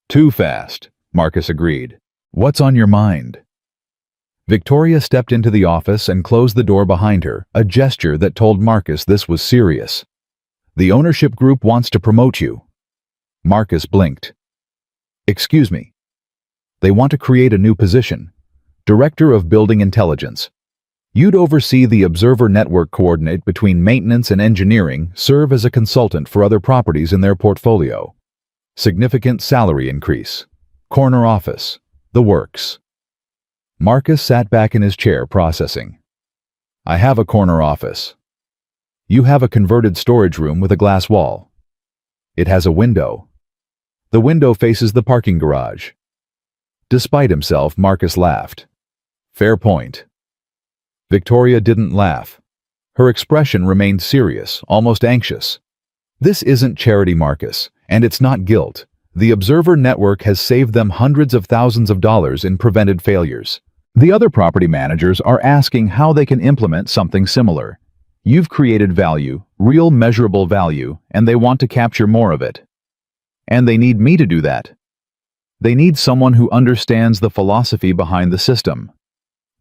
"Too fast," Marcus agreed. "What's on your mind?" Victoria stepped into the office and closed the door behind her, a gesture that told Marcus this was serious. "The ownership group wants to promote you." Marcus blinked. "Excuse me." "They want to create a new position, Director of Building Intelligence. You'd oversee the observer network, coordinate between maintenance and engineering, serve as a consultant for other properties in their portfolio. Significant salary increase. Corner office. The works." Marcus sat back in his chair, processing. "I have a corner office." "You have a converted storage room with a glass wall." "It has a window." "The window faces the parking garage." Despite himself, Marcus laughed. "Fair point." Victoria didn't laugh. Her expression remained serious, almost anxious. "This isn't charity, Marcus, and it's not guilt. The Observer Network has saved them hundreds of thousands of dollars in prevented failures. The other property managers are asking how they can implement something similar. You've created value, real measurable value, and they want to capture more of it. And they need me to do that. They need someone who understands the philosophy behind the system.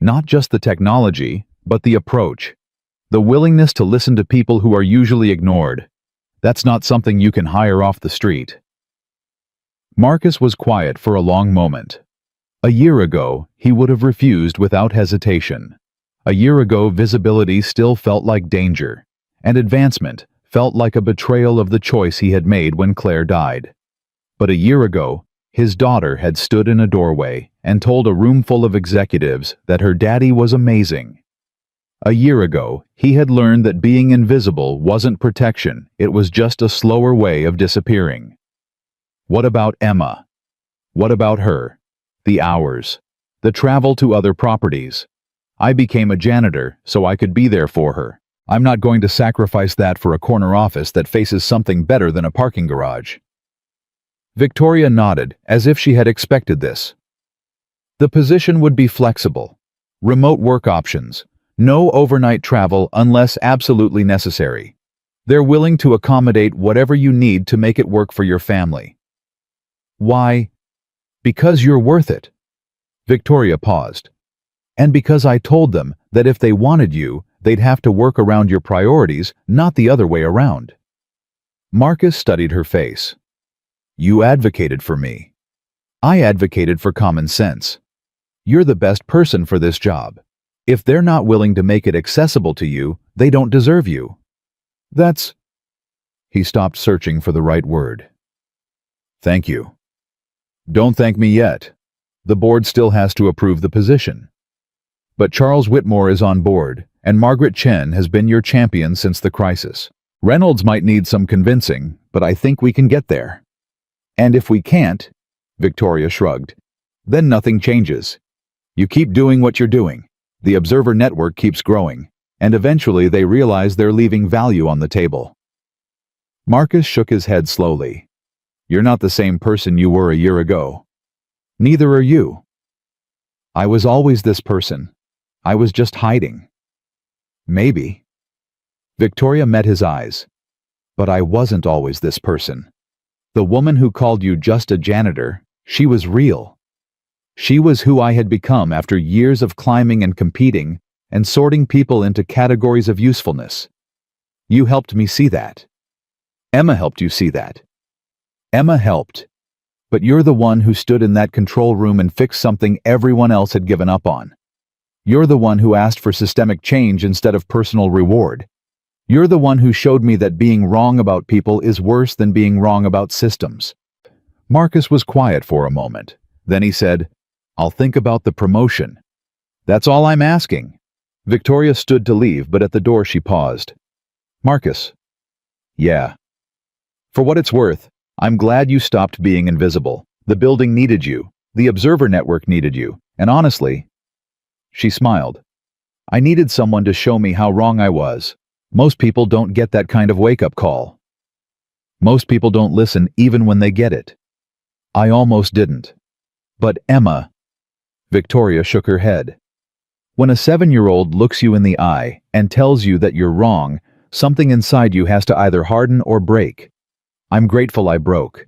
Not just the technology, but the approach. The willingness to listen to people who are usually ignored. That's not something you can hire off the street." Marcus was quiet for a long moment. A year ago, he would have refused without hesitation. A year ago, visibility still felt like danger, and advancement felt like a betrayal of the choice he had made when Claire died. But a year ago, his daughter had stood in a doorway and told a room full of executives that her daddy was amazing. A year ago, he had learned that being invisible wasn't protection, it was just a slower way of disappearing. What about Emma? What about her? The hours. The travel to other properties. "I became a janitor so I could be there for her. I'm not going to sacrifice that for a corner office that faces something better than a parking garage." Victoria nodded, as if she had expected this. The position would be flexible. Remote work options. No overnight travel unless absolutely necessary. They're willing to accommodate whatever you need to make it work for your family. "Why?" "Because you're worth it." Victoria paused. "And because I told them that if they wanted you, they'd have to work around your priorities, not the other way around." Marcus studied her face. "You advocated for me. I advocated for common sense. You're the best person for this job. If they're not willing to make it accessible to you, they don't deserve you." That's... He stopped, searching for the right word. "Thank you." "Don't thank me yet. The board still has to approve the position. But Charles Whitmore is on board, and Margaret Chen has been your champion since the crisis. Reynolds might need some convincing, but I think we can get there. And if we can't," Victoria shrugged, "then nothing changes. You keep doing what you're doing. The Observer Network keeps growing, and eventually they realize they're leaving value on the table." Marcus shook his head slowly. You're not the same person you were a year ago. Neither are you. I was always this person. I was just hiding. Maybe. Victoria met his eyes. But I wasn't always this person. The woman who called you just a janitor, she was real. She was who I had become after years of climbing and competing and sorting people into categories of usefulness. You helped me see that. Emma helped you see that. Emma helped. But you're the one who stood in that control room and fixed something everyone else had given up on. You're the one who asked for systemic change instead of personal reward. You're the one who showed me that being wrong about people is worse than being wrong about systems. Marcus was quiet for a moment. Then he said, I'll think about the promotion. That's all I'm asking. Victoria stood to leave, but at the door she paused. Marcus. Yeah. For what it's worth, I'm glad you stopped being invisible. The building needed you. The Observer Network needed you. And honestly, she smiled. I needed someone to show me how wrong I was. Most people don't get that kind of wake-up call. Most people don't listen even when they get it. I almost didn't. But Emma. Victoria shook her head. When a 7-year-old looks you in the eye and tells you that you're wrong, something inside you has to either harden or break. I'm grateful I broke.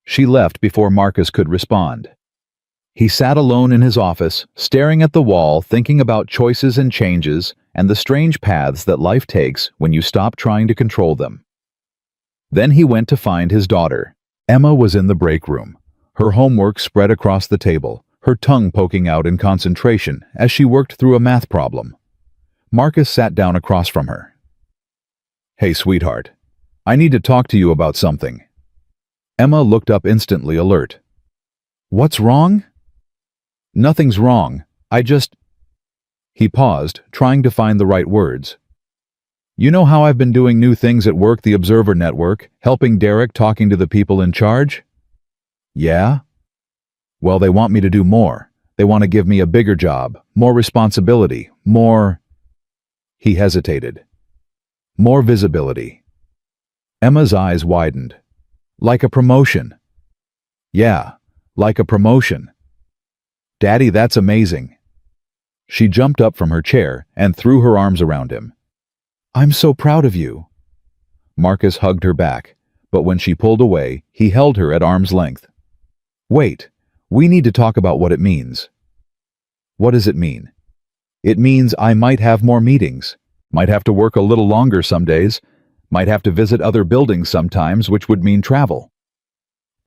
She left before Marcus could respond. He sat alone in his office, staring at the wall, thinking about choices and changes and the strange paths that life takes when you stop trying to control them. Then he went to find his daughter. Emma was in the break room, her homework spread across the table, her tongue poking out in concentration as she worked through a math problem. Marcus sat down across from her. Hey, sweetheart. I need to talk to you about something. Emma looked up instantly alert. What's wrong? Nothing's wrong. He paused, trying to find the right words. You know how I've been doing new things at work, the Observer Network, helping Derek, talking to the people in charge? Yeah? Well, they want me to do more. They want to give me a bigger job, more responsibility, more... He hesitated. More visibility. Emma's eyes widened. Like a promotion. Yeah, like a promotion. Daddy, that's amazing. She jumped up from her chair and threw her arms around him. I'm so proud of you. Marcus hugged her back, but when she pulled away, he held her at arm's length. Wait, we need to talk about what it means. What does it mean? It means I might have more meetings, might have to work a little longer some days, might have to visit other buildings sometimes, which would mean travel.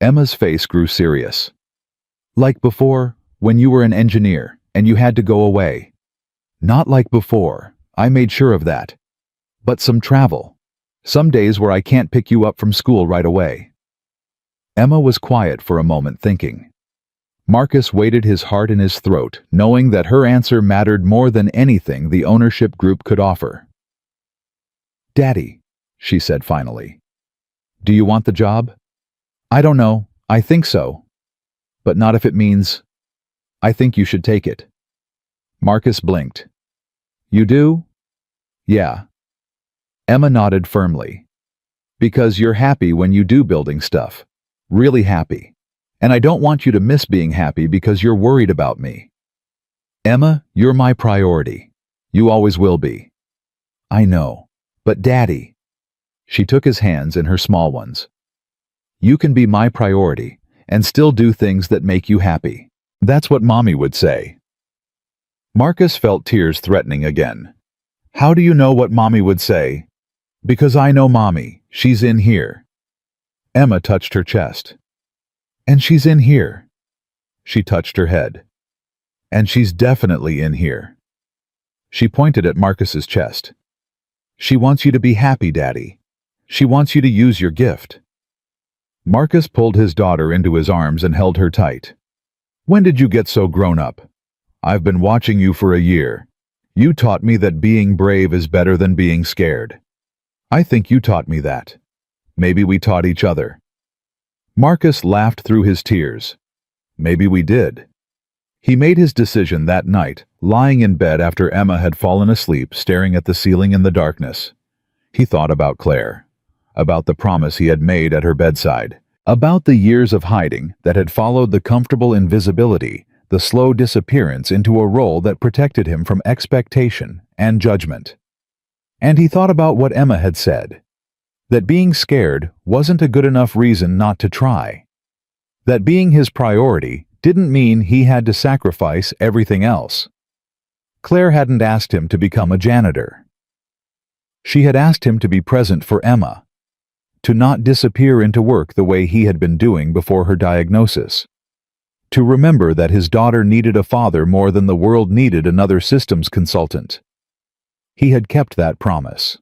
Emma's face grew serious. Like before, when you were an engineer and you had to go away. Not like before, I made sure of that. But some travel. Some days where I can't pick you up from school right away. Emma was quiet for a moment, thinking. Marcus weighted his heart in his throat, knowing that her answer mattered more than anything the ownership group could offer. Daddy, she said finally. Do you want the job? I don't know, I think so. But not if it means... I think you should take it. Marcus blinked. You do? Yeah. Emma nodded firmly. Because you're happy when you do building stuff. Really happy. And I don't want you to miss being happy because you're worried about me. Emma, you're my priority. You always will be. I know. But Daddy... She took his hands in her small ones. You can be my priority and still do things that make you happy. That's what Mommy would say. Marcus felt tears threatening again. How do you know what Mommy would say? Because I know Mommy. She's in here. Emma touched her chest. And she's in here. She touched her head. And she's definitely in here. She pointed at Marcus's chest. She wants you to be happy, Daddy. She wants you to use your gift. Marcus pulled his daughter into his arms and held her tight. When did you get so grown up? I've been watching you for a year. You taught me that being brave is better than being scared. I think you taught me that. Maybe we taught each other. Marcus laughed through his tears. Maybe we did. He made his decision that night, lying in bed after Emma had fallen asleep, staring at the ceiling in the darkness. He thought about Claire. about the promise he had made at her bedside, about the years of hiding that had followed the comfortable invisibility, the slow disappearance into a role that protected him from expectation and judgment. And he thought about what Emma had said, that being scared wasn't a good enough reason not to try. That being his priority didn't mean he had to sacrifice everything else. Claire hadn't asked him to become a janitor. She had asked him to be present for Emma, to not disappear into work the way he had been doing before her diagnosis, to remember that his daughter needed a father more than the world needed another systems consultant. He had kept that promise.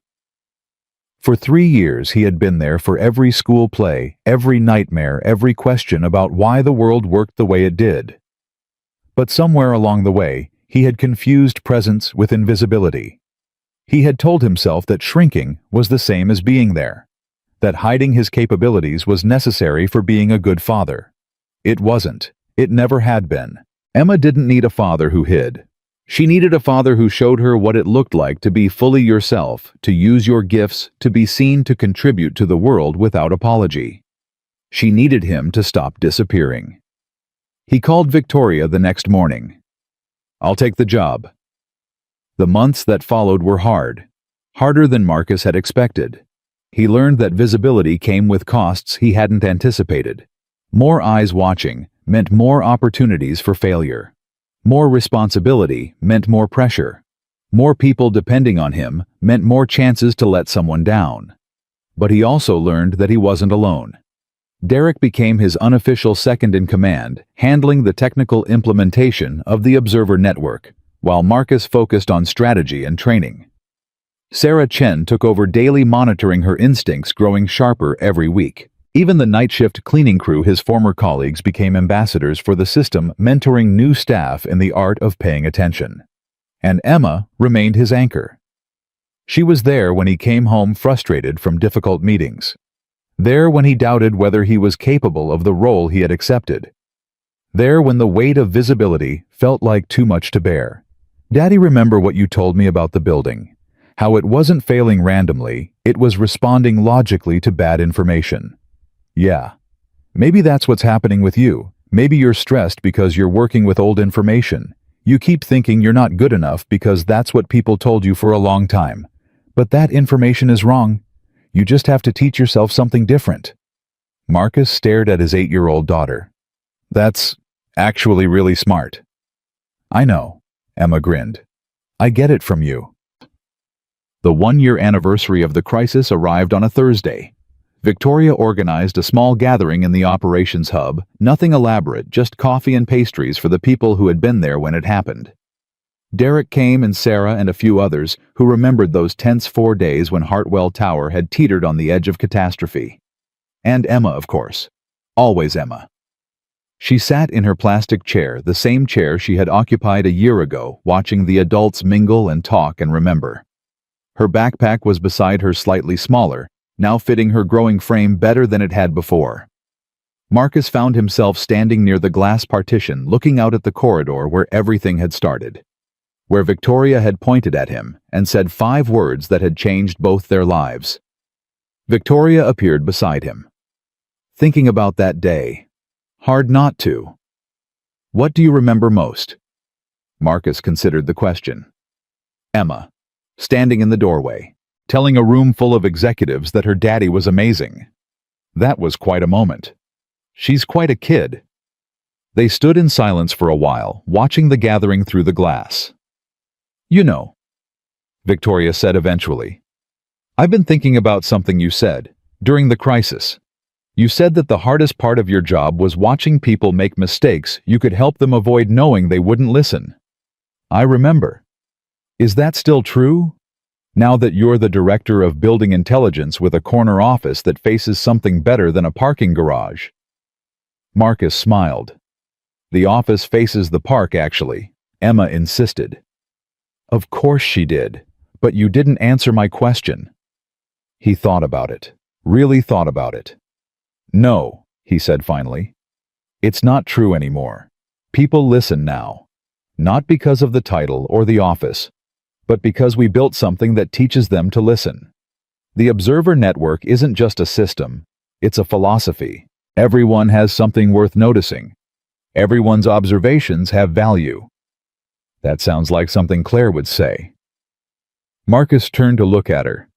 For 3 years he had been there for every school play, every nightmare, every question about why the world worked the way it did. But somewhere along the way, he had confused presence with invisibility. He had told himself that shrinking was the same as being there, that hiding his capabilities was necessary for being a good father. It wasn't. It never had been. Emma didn't need a father who hid. She needed a father who showed her what it looked like to be fully yourself, to use your gifts, to be seen to contribute to the world without apology. She needed him to stop disappearing. He called Victoria the next morning. "I'll take the job." The months that followed were hard, harder than Marcus had expected. He learned that visibility came with costs he hadn't anticipated. More eyes watching meant more opportunities for failure. More responsibility meant more pressure. More people depending on him meant more chances to let someone down. But he also learned that he wasn't alone. Derek became his unofficial second-in-command, handling the technical implementation of the Observer Network, while Marcus focused on strategy and training. Sarah Chen took over daily monitoring, her instincts growing sharper every week. Even the night shift cleaning crew, his former colleagues, became ambassadors for the system, mentoring new staff in the art of paying attention. And Emma remained his anchor. She was there when he came home frustrated from difficult meetings. There when he doubted whether he was capable of the role he had accepted. There when the weight of visibility felt like too much to bear. "Daddy, remember what you told me about the building? How it wasn't failing randomly, it was responding logically to bad information." "Yeah. Maybe that's what's happening with you. Maybe you're stressed because you're working with old information. You keep thinking you're not good enough because that's what people told you for a long time. But that information is wrong. You just have to teach yourself something different." Marcus stared at his 8-year-old daughter. "That's actually really smart." "I know," Emma grinned. "I get it from you." The 1-year anniversary of the crisis arrived on a Thursday. Victoria organized a small gathering in the operations hub, nothing elaborate, just coffee and pastries for the people who had been there when it happened. Derek came, and Sarah and a few others who remembered those tense 4 days when Hartwell Tower had teetered on the edge of catastrophe. And Emma, of course. Always Emma. She sat in her plastic chair, the same chair she had occupied a year ago, watching the adults mingle and talk and remember. Her backpack was beside her, slightly smaller, now fitting her growing frame better than it had before. Marcus found himself standing near the glass partition, looking out at the corridor where everything had started, where Victoria had pointed at him and said 5 words that had changed both their lives. Victoria appeared beside him. "Thinking about that day. Hard not to." "What do you remember most?" Marcus considered the question. Emma, standing in the doorway, telling a room full of executives that her daddy was amazing. That was quite a moment. She's quite a kid. They stood in silence for a while, watching the gathering through the glass. "You know," Victoria said eventually, "I've been thinking about something you said during the crisis. You said that the hardest part of your job was watching people make mistakes you could help them avoid knowing they wouldn't listen. I remember. Is that still true? Now that you're the director of building intelligence with a corner office that faces something better than a parking garage?" Marcus smiled. "The office faces the park, actually," Emma insisted. "Of course she did, but you didn't answer my question." He thought about it, really thought about it. "No," he said finally. "It's not true anymore. People listen now. Not because of the title or the office, but because we built something that teaches them to listen. The Observer Network isn't just a system, it's a philosophy. Everyone has something worth noticing. Everyone's observations have value. That sounds like something Claire would say. Marcus turned to look at her.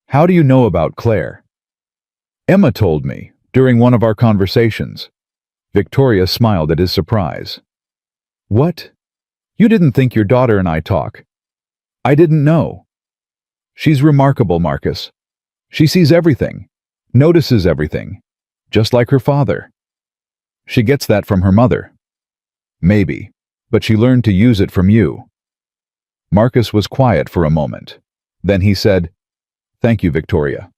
How do you know about Claire? Emma told me, during one of our conversations. Victoria smiled at his surprise. What? You didn't think your daughter and I talk? I didn't know. She's remarkable, Marcus. She sees everything, notices everything, just like her father. She gets that from her mother. Maybe, but she learned to use it from you. Marcus was quiet for a moment. Then he said, Thank you, Victoria.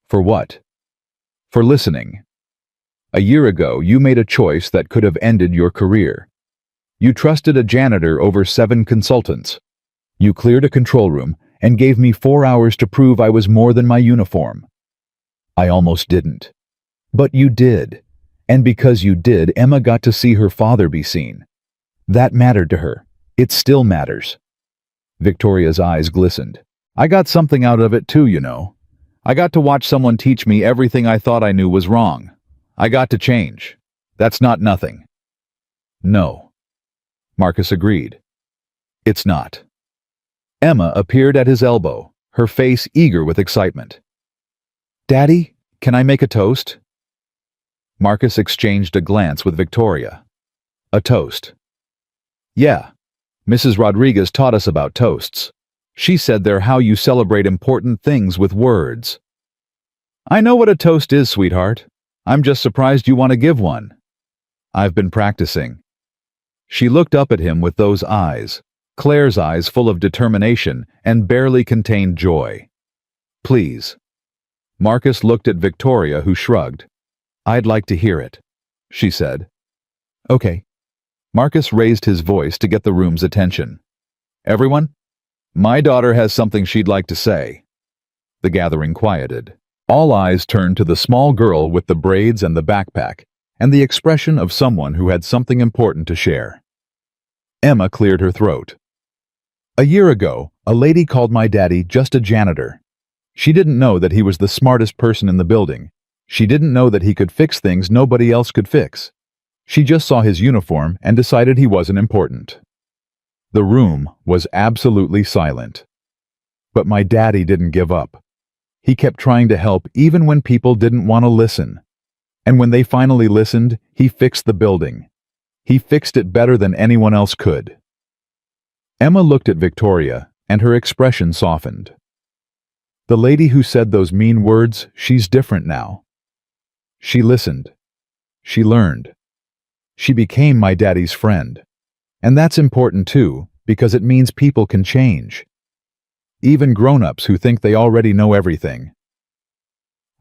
For what? For listening. A year ago, you made a choice that could have ended your career. You trusted a janitor over 7 consultants. You cleared a control room and gave me 4 hours to prove I was more than my uniform. I almost didn't. But you did. And because you did, Emma got to see her father be seen. That mattered to her. It still matters. Victoria's eyes glistened. I got something out of it too, you know. I got to watch someone teach me everything I thought I knew was wrong. I got to change. That's not nothing. No. Marcus agreed. It's not. Emma appeared at his elbow, her face eager with excitement. Daddy, can I make a toast? Marcus exchanged a glance with Victoria. A toast. Yeah. Mrs. Rodriguez taught us about toasts. She said they're how you celebrate important things with words. I know what a toast is, sweetheart. I'm just surprised you want to give one. I've been practicing. She looked up at him with those eyes, Claire's eyes full of determination and barely contained joy. Please. Marcus looked at Victoria, who shrugged. I'd like to hear it, she said. Okay. Marcus raised his voice to get the room's attention. Everyone? My daughter has something she'd like to say. The gathering quieted. All eyes turned to the small girl with the braids and the backpack, and the expression of someone who had something important to share. Emma cleared her throat. A year ago, a lady called my daddy just a janitor. She didn't know that he was the smartest person in the building. She didn't know that he could fix things nobody else could fix. She just saw his uniform and decided he wasn't important. The room was absolutely silent. But my daddy didn't give up. He kept trying to help even when people didn't want to listen. And when they finally listened, he fixed the building. He fixed it better than anyone else could. Emma looked at Victoria, and her expression softened. The lady who said those mean words, she's different now. She listened. She learned. She became my daddy's friend. And that's important too, because it means people can change. Even grown-ups who think they already know everything.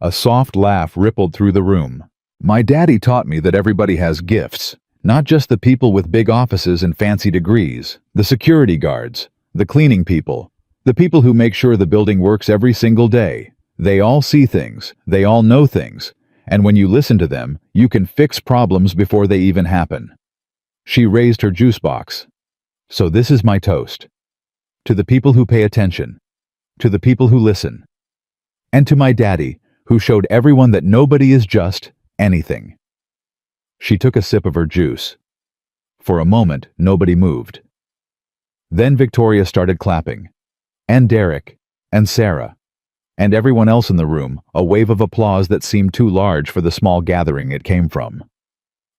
A soft laugh rippled through the room. My daddy taught me that everybody has gifts, not just the people with big offices and fancy degrees, the security guards, the cleaning people, the people who make sure the building works every single day. They all see things, they all know things, and when you listen to them, you can fix problems before they even happen. She raised her juice box. So this is my toast. To the people who pay attention. To the people who listen. And to my daddy, who showed everyone that nobody is just anything. She took a sip of her juice. For a moment, nobody moved. Then Victoria started clapping. And Derek. And Sarah. And everyone else in the room, a wave of applause that seemed too large for the small gathering it came from.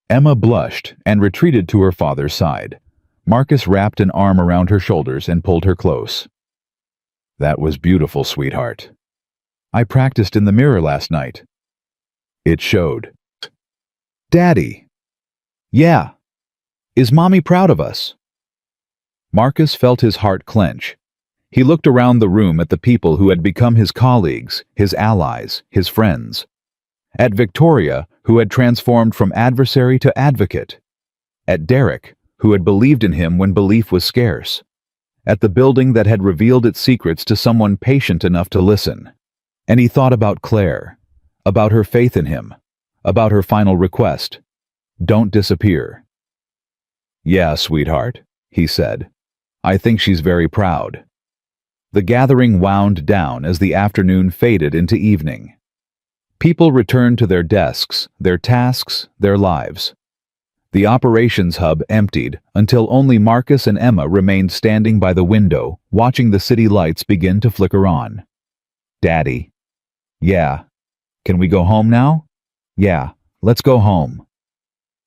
Emma blushed and retreated to her father's side. Marcus wrapped an arm around her shoulders and pulled her close. That was beautiful, sweetheart. I practiced in the mirror last night. It showed. Daddy. Yeah. Is Mommy proud of us? Marcus felt his heart clench. He looked around the room at the people who had become his colleagues, his allies, his friends. At Victoria, who had transformed from adversary to advocate. At Derek, who had believed in him when belief was scarce. At the building that had revealed its secrets to someone patient enough to listen. And he thought about Claire, about her faith in him, about her final request. Don't disappear. Yeah, sweetheart, he said. I think she's very proud. The gathering wound down as the afternoon faded into evening. People returned to their desks, their tasks, their lives. The operations hub emptied until only Marcus and Emma remained standing by the window, watching the city lights begin to flicker on. "Daddy." "Yeah." "Can we go home now?" "Yeah, let's go home."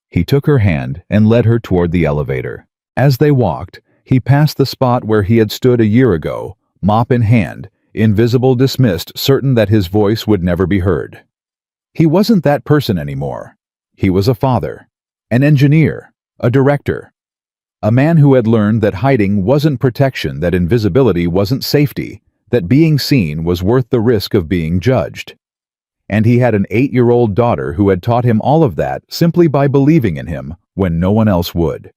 He took her hand and led her toward the elevator. As they walked, he passed the spot where he had stood a year ago, mop in hand, invisible, dismissed, certain that his voice would never be heard. He wasn't that person anymore. He was a father, an engineer, a director, a man who had learned that hiding wasn't protection, that invisibility wasn't safety, that being seen was worth the risk of being judged. And he had an 8-year-old daughter who had taught him all of that simply by believing in him when no one else would.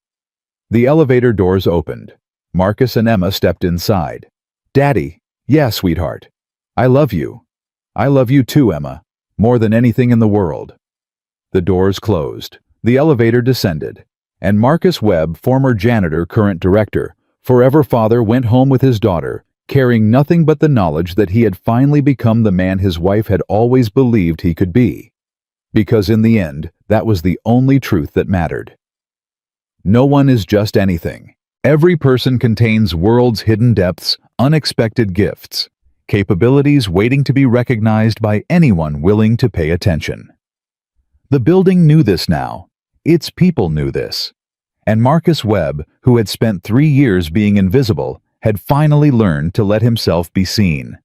The elevator doors opened. Marcus and Emma stepped inside. "Daddy." "Yeah, sweetheart. I love you." "I love you too, Emma. More than anything in the world." The doors closed. The elevator descended. And Marcus Webb, former janitor, current director, forever father, went home with his daughter, carrying nothing but the knowledge that he had finally become the man his wife had always believed he could be. Because in the end, that was the only truth that mattered. No one is just anything. Every person contains world's hidden depths, unexpected gifts, capabilities waiting to be recognized by anyone willing to pay attention. The building knew this now. Its people knew this. And Marcus Webb, who had spent 3 years being invisible, had finally learned to let himself be seen.